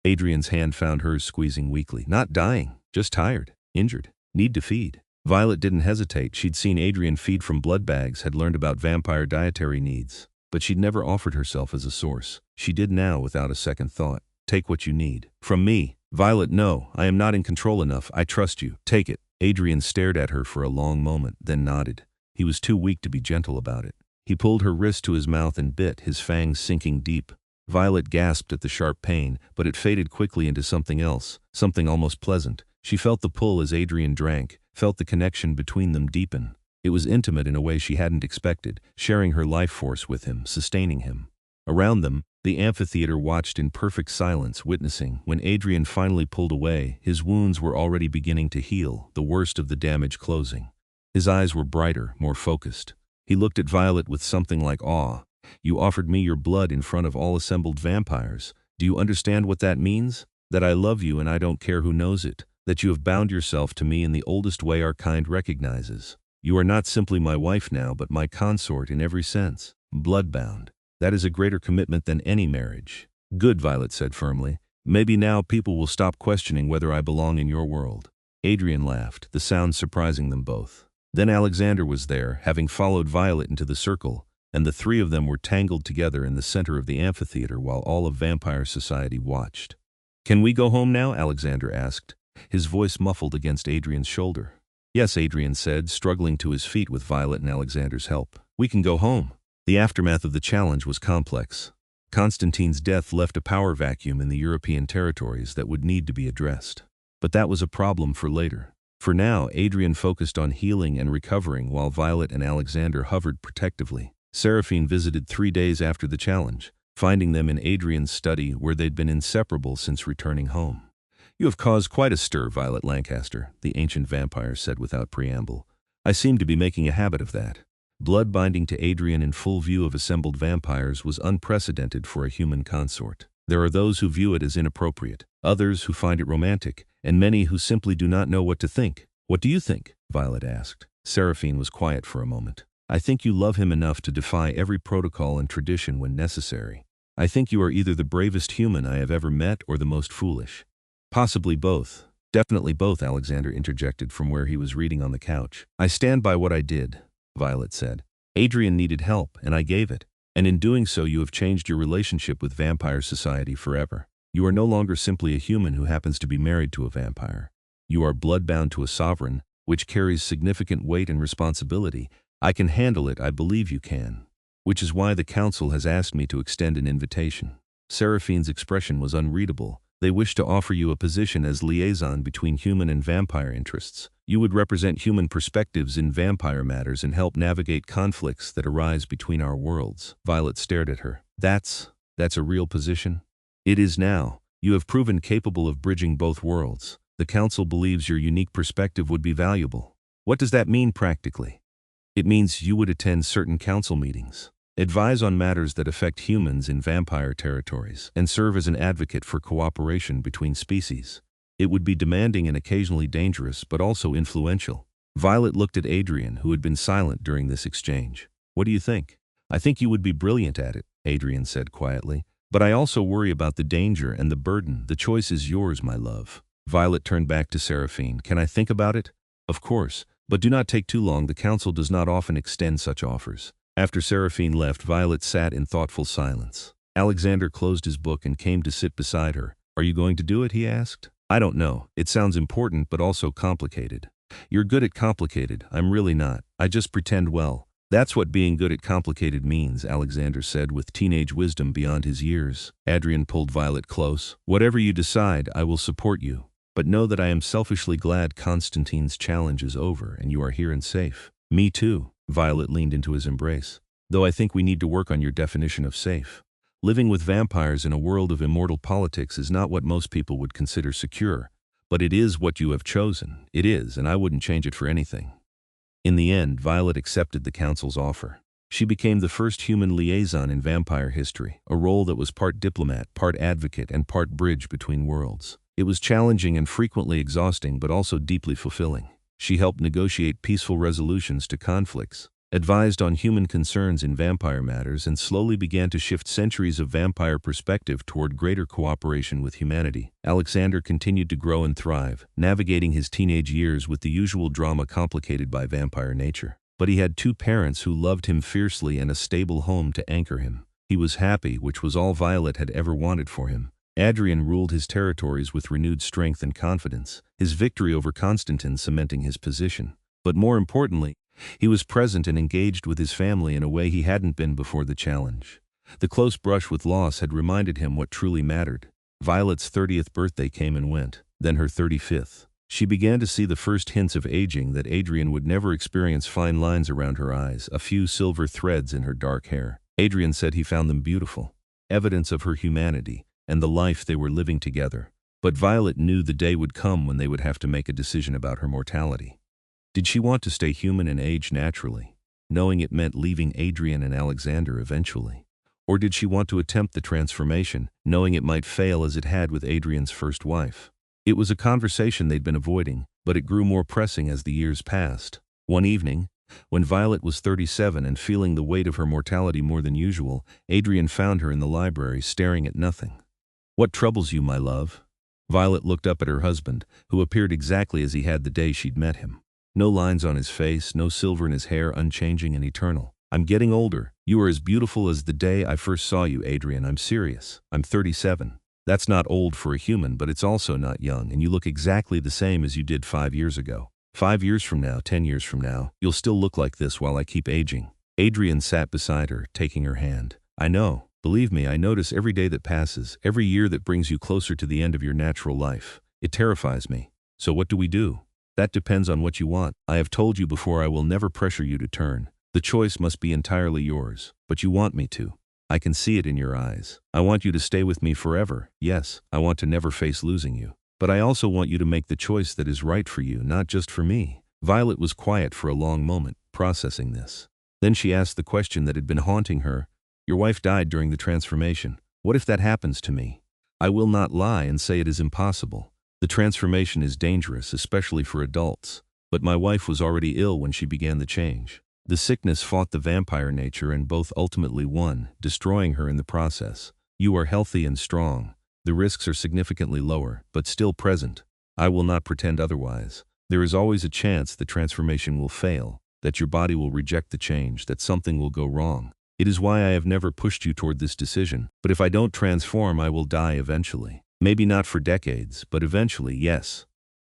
Adrian's hand found hers, squeezing weakly. "Not dying, just tired, injured, need to feed." Violet didn't hesitate. She'd seen Adrian feed from blood bags, had learned about vampire dietary needs, but she'd never offered herself as a source. She did now without a second thought. "Take what you need. From me." "Violet, no, I am not in control enough. I trust you. Take it." Adrian stared at her for a long moment, then nodded. He was too weak to be gentle about it. He pulled her wrist to his mouth and bit, his fangs sinking deep. Violet gasped at the sharp pain, but it faded quickly into something else, something almost pleasant. She felt the pull as Adrian drank, felt the connection between them deepen. It was intimate in a way she hadn't expected, sharing her life force with him, sustaining him. Around them, the amphitheater watched in perfect silence, witnessing. When Adrian finally pulled away, his wounds were already beginning to heal, the worst of the damage closing. His eyes were brighter, more focused. He looked at Violet with something like awe. "You offered me your blood in front of all assembled vampires. Do you understand what that means? That I love you and I don't care who knows it. That you have bound yourself to me in the oldest way our kind recognizes. You are not simply my wife now, but my consort in every sense. Bloodbound. That is a greater commitment than any marriage." "Good," Violet said firmly. "Maybe now people will stop questioning whether I belong in your world." Adrian laughed, the sound surprising them both. Then Alexander was there, having followed Violet into the circle, and the three of them were tangled together in the center of the amphitheater while all of vampire society watched. "Can we go home now?" Alexander asked, his voice muffled against Adrian's shoulder. "Yes," Adrian said, struggling to his feet with Violet and Alexander's help. "We can go home." The aftermath of the challenge was complex. Constantine's death left a power vacuum in the European territories that would need to be addressed. But that was a problem for later. For now, Adrian focused on healing and recovering while Violet and Alexander hovered protectively. Seraphine visited 3 days after the challenge, finding them in Adrian's study where they'd been inseparable since returning home. "You have caused quite a stir, Violet Lancaster," the ancient vampire said without preamble. "I seem to be making a habit of that." Blood binding to Adrian in full view of assembled vampires was unprecedented for a human consort. There are those who view it as inappropriate, others who find it romantic, and many who simply do not know what to think. "What do you think?" Violet asked. Seraphine was quiet for a moment. "I think you love him enough to defy every protocol and tradition when necessary. I think you are either the bravest human I have ever met or the most foolish." "Possibly both. Definitely both," Alexander interjected from where he was reading on the couch. "I stand by what I did," Violet said. "Adrian needed help, and I gave it. And in doing so you have changed your relationship with vampire society forever. You are no longer simply a human who happens to be married to a vampire. You are bloodbound to a sovereign, which carries significant weight and responsibility. I can handle it, I believe you can. Which is why the council has asked me to extend an invitation." Seraphine's expression was unreadable. "They wish to offer you a position as liaison between human and vampire interests. You would represent human perspectives in vampire matters and help navigate conflicts that arise between our worlds." Violet stared at her. That's a real position?" "It is now. You have proven capable of bridging both worlds. The council believes your unique perspective would be valuable." "What does that mean practically?" "It means you would attend certain council meetings, advise on matters that affect humans in vampire territories, and serve as an advocate for cooperation between species. It would be demanding and occasionally dangerous, but also influential." Violet looked at Adrian, who had been silent during this exchange. "What do you think?" "I think you would be brilliant at it," Adrian said quietly. "But I also worry about the danger and the burden. The choice is yours, my love." Violet turned back to Seraphine. "Can I think about it?" "Of course. But do not take too long. The council does not often extend such offers." After Seraphine left, Violet sat in thoughtful silence. Alexander closed his book and came to sit beside her. "Are you going to do it?" he asked. "I don't know. It sounds important but also complicated." "You're good at complicated. I'm really not. I just pretend well." "That's what being good at complicated means," Alexander said with teenage wisdom beyond his years. Adrian pulled Violet close. "Whatever you decide, I will support you. But know that I am selfishly glad Constantine's challenge is over and you are here and safe." "Me too." Violet leaned into his embrace. "Though I think we need to work on your definition of safe. Living with vampires in a world of immortal politics is not what most people would consider secure. But it is what you have chosen. It is, and I wouldn't change it for anything." In the end, Violet accepted the council's offer. She became the first human liaison in vampire history, a role that was part diplomat, part advocate, and part bridge between worlds. It was challenging and frequently exhausting, but also deeply fulfilling. She helped negotiate peaceful resolutions to conflicts, advised on human concerns in vampire matters, and slowly began to shift centuries of vampire perspective toward greater cooperation with humanity. Alexander continued to grow and thrive, navigating his teenage years with the usual drama complicated by vampire nature. But he had two parents who loved him fiercely and a stable home to anchor him. He was happy, which was all Violet had ever wanted for him. Adrian ruled his territories with renewed strength and confidence, his victory over Constantine cementing his position. But more importantly, he was present and engaged with his family in a way he hadn't been before the challenge. The close brush with loss had reminded him what truly mattered. Violet's 30th birthday came and went, then her 35th. She began to see the first hints of aging that Adrian would never experience: fine lines around her eyes, a few silver threads in her dark hair. Adrian said he found them beautiful, evidence of her humanity and the life they were living together. But Violet knew the day would come when they would have to make a decision about her mortality. Did she want to stay human and age naturally, knowing it meant leaving Adrian and Alexander eventually? Or did she want to attempt the transformation, knowing it might fail as it had with Adrian's first wife? It was a conversation they'd been avoiding, but it grew more pressing as the years passed. One evening, when Violet was 37 and feeling the weight of her mortality more than usual, Adrian found her in the library staring at nothing. "What troubles you, my love?" Violet looked up at her husband, who appeared exactly as he had the day she'd met him. No lines on his face, no silver in his hair, unchanging and eternal. "I'm getting older. You are as beautiful as the day I first saw you, Adrian. I'm serious. I'm 37. That's not old for a human, but it's also not young, and you look exactly the same as you did 5 years ago. 5 years from now, 10 years from now, you'll still look like this while I keep aging." Adrian sat beside her, taking her hand. "I know. Believe me, I notice every day that passes, every year that brings you closer to the end of your natural life. It terrifies me. So what do we do?" "That depends on what you want. I have told you before I will never pressure you to turn. The choice must be entirely yours. But you want me to. I can see it in your eyes. I want you to stay with me forever. Yes, I want to never face losing you. But I also want you to make the choice that is right for you, not just for me." Violet was quiet for a long moment, processing this. Then she asked the question that had been haunting her. "Your wife died during the transformation. What if that happens to me?" "I will not lie and say it is impossible. The transformation is dangerous, especially for adults. But my wife was already ill when she began the change. The sickness fought the vampire nature and both ultimately won, destroying her in the process. You are healthy and strong. The risks are significantly lower, but still present. I will not pretend otherwise. There is always a chance the transformation will fail, that your body will reject the change, that something will go wrong. It is why I have never pushed you toward this decision. But if I don't transform, I will die eventually. Maybe not for decades, but eventually, yes."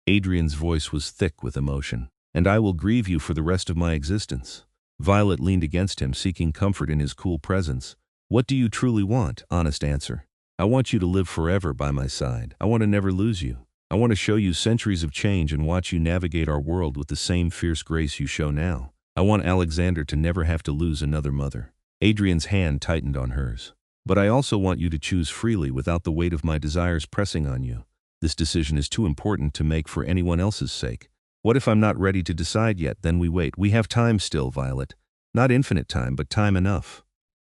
Adrian's voice was thick with emotion. "And I will grieve you for the rest of my existence." Violet leaned against him, seeking comfort in his cool presence. "What do you truly want? Honest answer." "I want you to live forever by my side. I want to never lose you. I want to show you centuries of change and watch you navigate our world with the same fierce grace you show now. I want Alexander to never have to lose another mother." Adrian's hand tightened on hers. "But I also want you to choose freely without the weight of my desires pressing on you. This decision is too important to make for anyone else's sake. What if I'm not ready to decide yet? Then we wait. We have time still, Violet. Not infinite time, but time enough."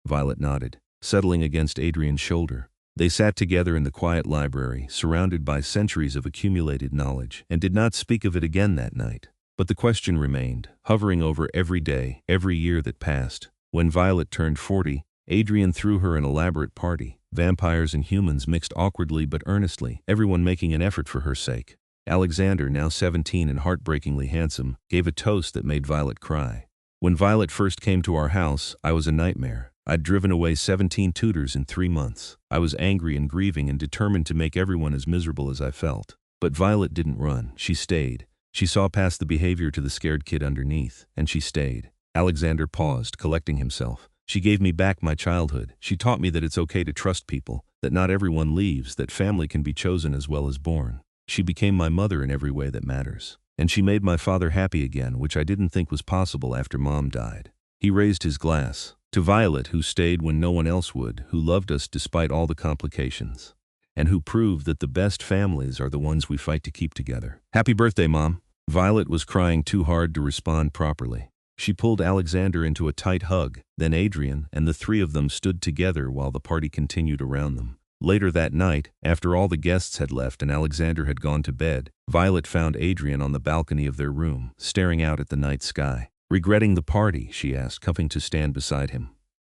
Violet nodded, settling against Adrian's shoulder. They sat together in the quiet library, surrounded by centuries of accumulated knowledge, and did not speak of it again that night. But the question remained, hovering over every day, every year that passed. When Violet turned 40, Adrian threw her an elaborate party. Vampires and humans mixed awkwardly but earnestly, everyone making an effort for her sake. Alexander, now 17 and heartbreakingly handsome, gave a toast that made Violet cry. When Violet first came to our house, I was a nightmare. I'd driven away 17 tutors in 3 months. I was angry and grieving and determined to make everyone as miserable as I felt. But Violet didn't run. She stayed. She saw past the behavior to the scared kid underneath, and she stayed. Alexander paused, collecting himself. She gave me back my childhood. She taught me that it's okay to trust people, that not everyone leaves, that family can be chosen as well as born. She became my mother in every way that matters. And she made my father happy again, which I didn't think was possible after Mom died. He raised his glass. To Violet, who stayed when no one else would, who loved us despite all the complications, and who proved that the best families are the ones we fight to keep together. Happy birthday, Mom. Violet was crying too hard to respond properly. She pulled Alexander into a tight hug, then Adrian, and the three of them stood together while the party continued around them. Later that night, after all the guests had left and Alexander had gone to bed, Violet found Adrian on the balcony of their room, staring out at the night sky. Regretting the party, she asked, coming to stand beside him.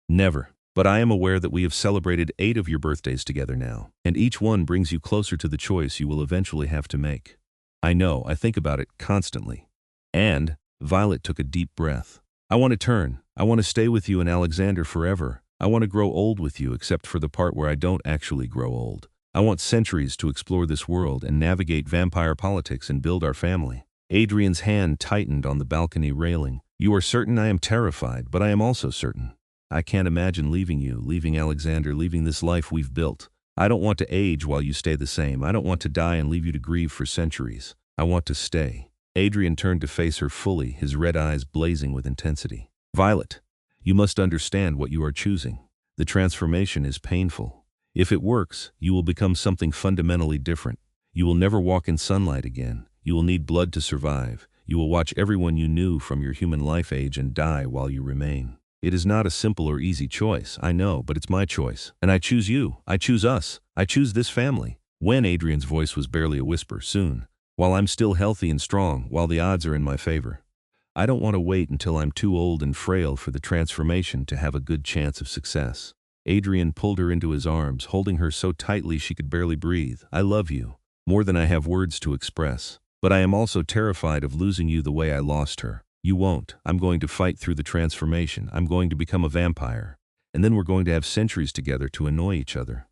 Never. But I am aware that we have celebrated 8 of your birthdays together now, and each one brings you closer to the choice you will eventually have to make. I know, I think about it constantly. And, Violet took a deep breath. I want to turn. I want to stay with you and Alexander forever. I want to grow old with you except for the part where I don't actually grow old. I want centuries to explore this world and navigate vampire politics and build our family. Adrian's hand tightened on the balcony railing. You are certain? I am terrified, but I am also certain. I can't imagine leaving you, leaving Alexander, leaving this life we've built. I don't want to age while you stay the same. I don't want to die and leave you to grieve for centuries. I want to stay. Adrian turned to face her fully, his red eyes blazing with intensity. Violet, you must understand what you are choosing. The transformation is painful. If it works, you will become something fundamentally different. You will never walk in sunlight again. You will need blood to survive. You will watch everyone you knew from your human life age and die while you remain. It is not a simple or easy choice, I know, but it's my choice. And I choose you. I choose us. I choose this family. When Adrian's voice was barely a whisper, soon. While I'm still healthy and strong, while the odds are in my favor. I don't want to wait until I'm too old and frail for the transformation to have a good chance of success. Adrian pulled her into his arms, holding her so tightly she could barely breathe. I love you, more than I have words to express. But I am also terrified of losing you the way I lost her. You won't. I'm going to fight through the transformation. I'm going to become a vampire. And then we're going to have centuries together to annoy each other.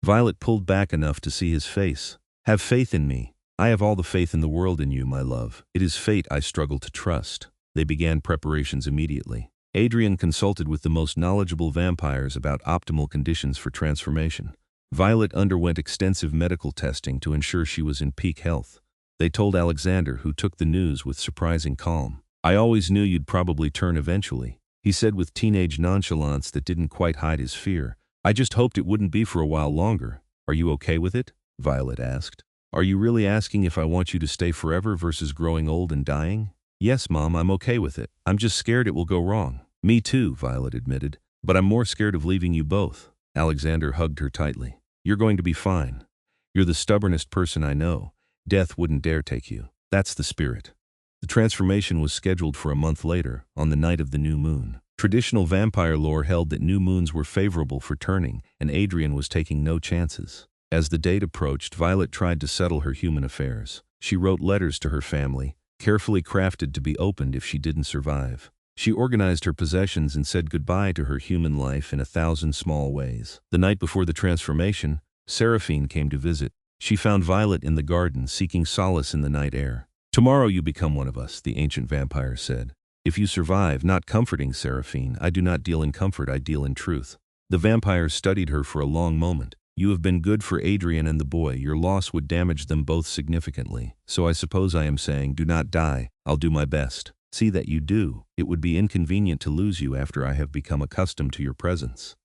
Violet pulled back enough to see his face. Have faith in me. I have all the faith in the world in you, my love. It is fate I struggle to trust. They began preparations immediately. Adrian consulted with the most knowledgeable vampires about optimal conditions for transformation. Violet underwent extensive medical testing to ensure she was in peak health. They told Alexander, who took the news with surprising calm. I always knew you'd probably turn eventually, he said with teenage nonchalance that didn't quite hide his fear. I just hoped it wouldn't be for a while longer. Are you okay with it? Violet asked. Are you really asking if I want you to stay forever versus growing old and dying? Yes, Mom, I'm okay with it. I'm just scared it will go wrong. Me too, Violet admitted. But I'm more scared of leaving you both. Alexander hugged her tightly. You're going to be fine. You're the stubbornest person I know. Death wouldn't dare take you. That's the spirit. The transformation was scheduled for a month later, on the night of the new moon. Traditional vampire lore held that new moons were favorable for turning, and Adrian was taking no chances. As the date approached, Violet tried to settle her human affairs. She wrote letters to her family, carefully crafted to be opened if she didn't survive. She organized her possessions and said goodbye to her human life in 1,000 small ways. The night before the transformation, Seraphine came to visit. She found Violet in the garden, seeking solace in the night air. Tomorrow you become one of us, the ancient vampire said. If you survive, not comforting Seraphine, I do not deal in comfort, I deal in truth. The vampire studied her for a long moment. You have been good for Adrian and the boy. Your loss would damage them both significantly. So I suppose I am saying, do not die. I'll do my best. See that you do. It would be inconvenient to lose you after I have become accustomed to your presence.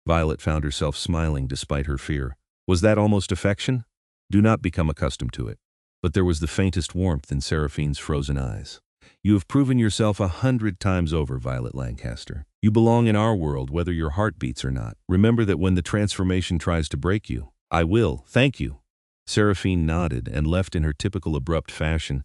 Violet found herself smiling despite her fear. Was that almost affection? Do not become accustomed to it. But there was the faintest warmth in Seraphine's frozen eyes. You have proven yourself 100 times over, Violet Lancaster. You belong in our world whether your heart beats or not. Remember that when the transformation tries to break you, I will, thank you. Seraphine nodded and left in her typical abrupt fashion,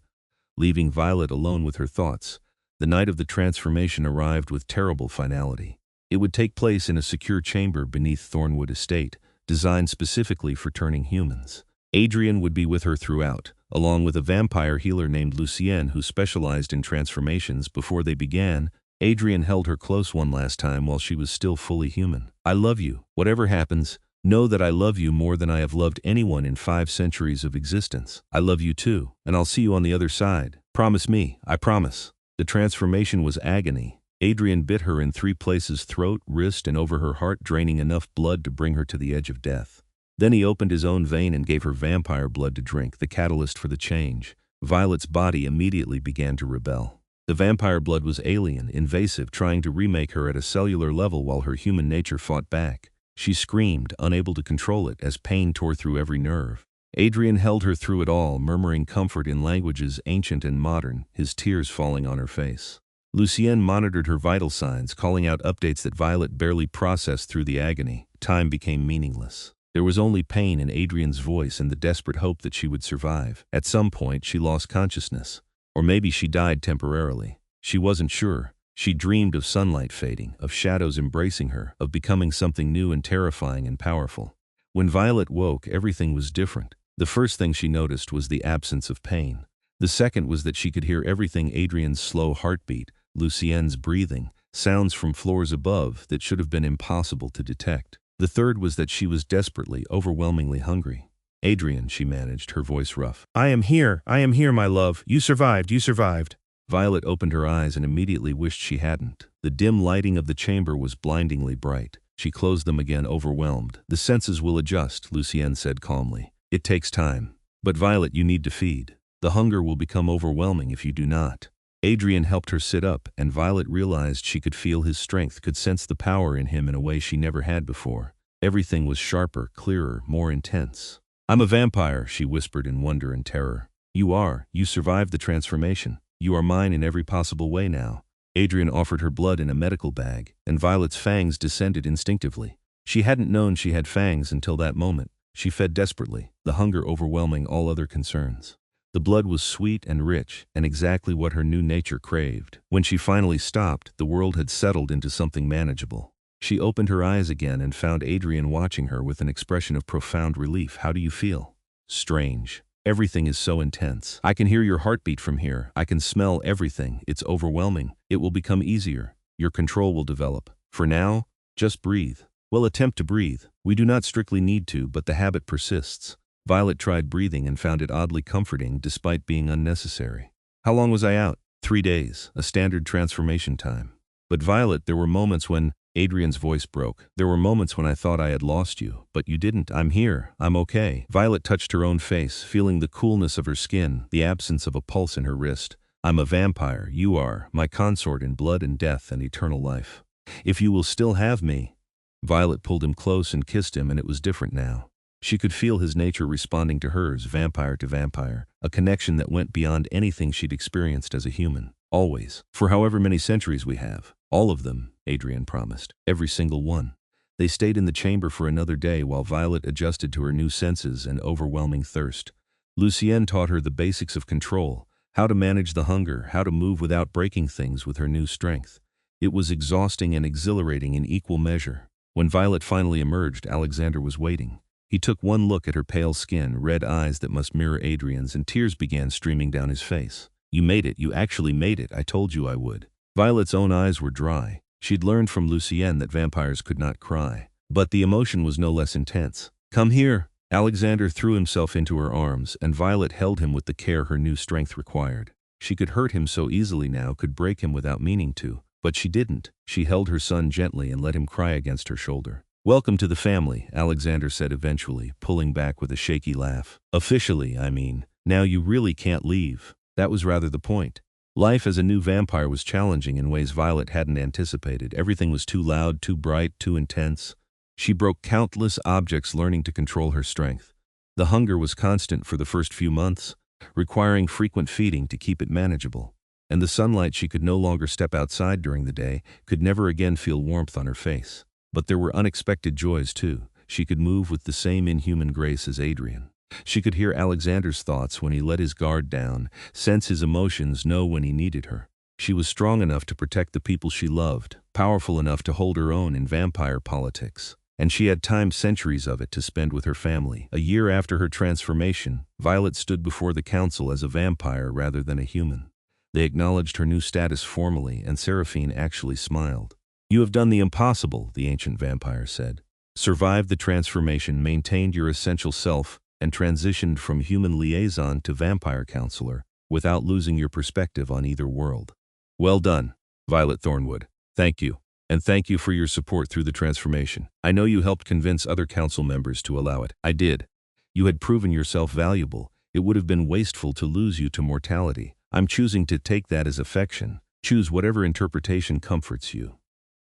leaving Violet alone with her thoughts. The night of the transformation arrived with terrible finality. It would take place in a secure chamber beneath Thornwood Estate, designed specifically for turning humans. Adrian would be with her throughout, along with a vampire healer named Lucienne who specialized in transformations. Before they began, Adrian held her close one last time while she was still fully human. "I love you. Whatever happens, know that I love you more than I have loved anyone in 5 centuries of existence. I love you too, and I'll see you on the other side. Promise me, I promise." The transformation was agony. Adrian bit her in 3 places: throat, wrist, and over her heart, draining enough blood to bring her to the edge of death. Then he opened his own vein and gave her vampire blood to drink, the catalyst for the change. Violet's body immediately began to rebel. The vampire blood was alien, invasive, trying to remake her at a cellular level while her human nature fought back. She screamed, unable to control it, as pain tore through every nerve. Adrian held her through it all, murmuring comfort in languages ancient and modern, his tears falling on her face. Lucienne monitored her vital signs, calling out updates that Violet barely processed through the agony. Time became meaningless. There was only pain in Adrian's voice and the desperate hope that she would survive. At some point, she lost consciousness. Or maybe she died temporarily. She wasn't sure. She dreamed of sunlight fading, of shadows embracing her, of becoming something new and terrifying and powerful. When Violet woke, everything was different. The first thing she noticed was the absence of pain. The second was that she could hear everything: Adrian's slow heartbeat, Lucienne's breathing, sounds from floors above that should have been impossible to detect. The third was that she was desperately, overwhelmingly hungry. "Adrian," she managed, her voice rough. I am here, my love. You survived, you survived." Violet opened her eyes and immediately wished she hadn't. The dim lighting of the chamber was blindingly bright. She closed them again, overwhelmed. "The senses will adjust," Lucienne said calmly. "It takes time. But Violet, you need to feed. The hunger will become overwhelming if you do not." Adrian helped her sit up, and Violet realized she could feel his strength, could sense the power in him in a way she never had before. Everything was sharper, clearer, more intense. "I'm a vampire," she whispered in wonder and terror. "You are. You survived the transformation. You are mine in every possible way now." Adrian offered her blood in a medical bag, and Violet's fangs descended instinctively. She hadn't known she had fangs until that moment. She fed desperately, the hunger overwhelming all other concerns. The blood was sweet and rich, and exactly what her new nature craved. When she finally stopped, the world had settled into something manageable. She opened her eyes again and found Adrian watching her with an expression of profound relief. "How do you feel?" "Strange. Everything is so intense. I can hear your heartbeat from here. I can smell everything. It's overwhelming. It will become easier. Your control will develop. For now, just breathe." "Well, attempt to breathe. We do not strictly need to, but the habit persists." Violet tried breathing and found it oddly comforting despite being unnecessary. "How long was I out?" 3 days, a standard transformation time. "But Violet, there were moments when—" Adrian's voice broke. "There were moments when I thought I had lost you, but you didn't. I'm here. I'm okay." Violet touched her own face, feeling the coolness of her skin, the absence of a pulse in her wrist. "I'm a vampire. You are, my consort in blood and death and eternal life. If you will still have me." Violet pulled him close and kissed him, and it was different now. She could feel his nature responding to hers, vampire to vampire, a connection that went beyond anything she'd experienced as a human. "Always. For however many centuries we have. All of them," Adrian promised. "Every single one." They stayed in the chamber for another day while Violet adjusted to her new senses and overwhelming thirst. Lucienne taught her the basics of control, how to manage the hunger, how to move without breaking things with her new strength. It was exhausting and exhilarating in equal measure. When Violet finally emerged, Alexander was waiting. He took one look at her pale skin, red eyes that must mirror Adrian's, and tears began streaming down his face. "You made it. You actually made it. I told you I would." Violet's own eyes were dry. She'd learned from Lucienne that vampires could not cry. But the emotion was no less intense. "Come here." Alexander threw himself into her arms, and Violet held him with the care her new strength required. She could hurt him so easily now, could break him without meaning to. But she didn't. She held her son gently and let him cry against her shoulder. "Welcome to the family," Alexander said eventually, pulling back with a shaky laugh. "Officially, I mean. Now you really can't leave." That was rather the point. Life as a new vampire was challenging in ways Violet hadn't anticipated. Everything was too loud, too bright, too intense. She broke countless objects learning to control her strength. The hunger was constant for the first few months, requiring frequent feeding to keep it manageable. And the sunlight, she could no longer step outside during the day, could never again feel warmth on her face. But there were unexpected joys too. She could move with the same inhuman grace as Adrian. She could hear Alexander's thoughts when he let his guard down, sense his emotions, know when he needed her. She was strong enough to protect the people she loved, powerful enough to hold her own in vampire politics. And she had time, centuries of it, to spend with her family. A year after her transformation, Violet stood before the council as a vampire rather than a human. They acknowledged her new status formally, and Seraphine actually smiled. "You have done the impossible," the ancient vampire said. "Survived the transformation, maintained your essential self, and transitioned from human liaison to vampire counselor, without losing your perspective on either world. Well done, Violet Thornwood. Thank you. And thank you for your support through the transformation. I know you helped convince other council members to allow it." "I did. You had proven yourself valuable. It would have been wasteful to lose you to mortality. I'm choosing to take that as affection. Choose whatever interpretation comforts you."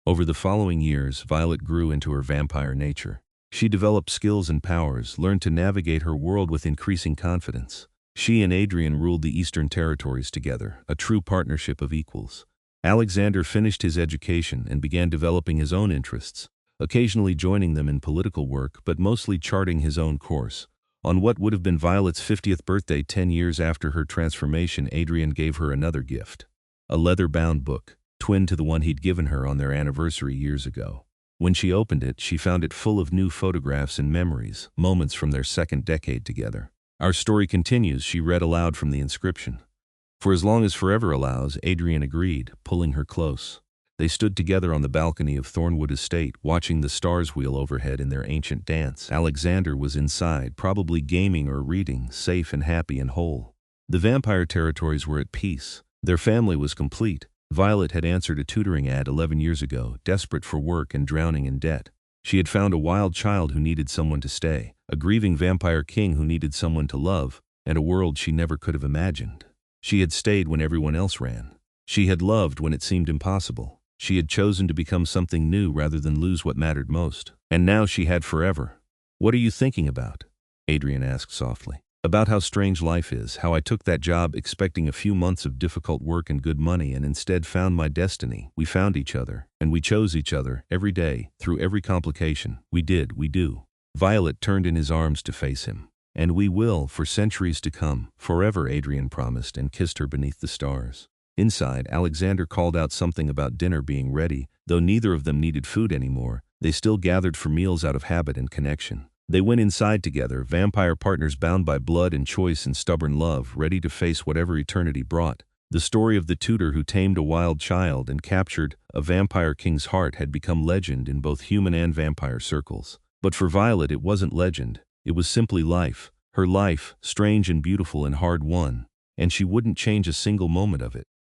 Over the following years, Violet grew into her vampire nature. She developed skills and powers, learned to navigate her world with increasing confidence. She and Adrian ruled the Eastern Territories together, a true partnership of equals. Alexander finished his education and began developing his own interests, occasionally joining them in political work but mostly charting his own course. On what would have been Violet's 50th birthday 10 years after her transformation, Adrian gave her another gift. A leather-bound book, twin to the one he'd given her on their anniversary years ago. When she opened it, she found it full of new photographs and memories, moments from their second decade together. "Our story continues," she read aloud from the inscription. "For as long as forever allows," Adrian agreed, pulling her close. They stood together on the balcony of Thornwood Estate, watching the stars wheel overhead in their ancient dance. Alexander was inside, probably gaming or reading, safe and happy and whole. The vampire territories were at peace. Their family was complete. Violet had answered a tutoring ad 11 years ago, desperate for work and drowning in debt. She had found a wild child who needed someone to stay, a grieving vampire king who needed someone to love, and a world she never could have imagined. She had stayed when everyone else ran. She had loved when it seemed impossible. She had chosen to become something new rather than lose what mattered most. And now she had forever. "What are you thinking about?" Adrian asked softly. "About how strange life is, how I took that job expecting a few months of difficult work and good money and instead found my destiny. We found each other, and we chose each other, every day, through every complication. We do." Violet turned in his arms to face him. "And we will, for centuries to come, forever," Adrian promised, and kissed her beneath the stars. Inside, Alexander called out something about dinner being ready. Though neither of them needed food anymore, they still gathered for meals out of habit and connection. They went inside together, vampire partners bound by blood and choice and stubborn love, ready to face whatever eternity brought. The story of the tutor who tamed a wild child and captured a vampire king's heart had become legend in both human and vampire circles. But for Violet it wasn't legend. It was simply life. Her life, strange and beautiful and hard-won. And she wouldn't change a single moment of it.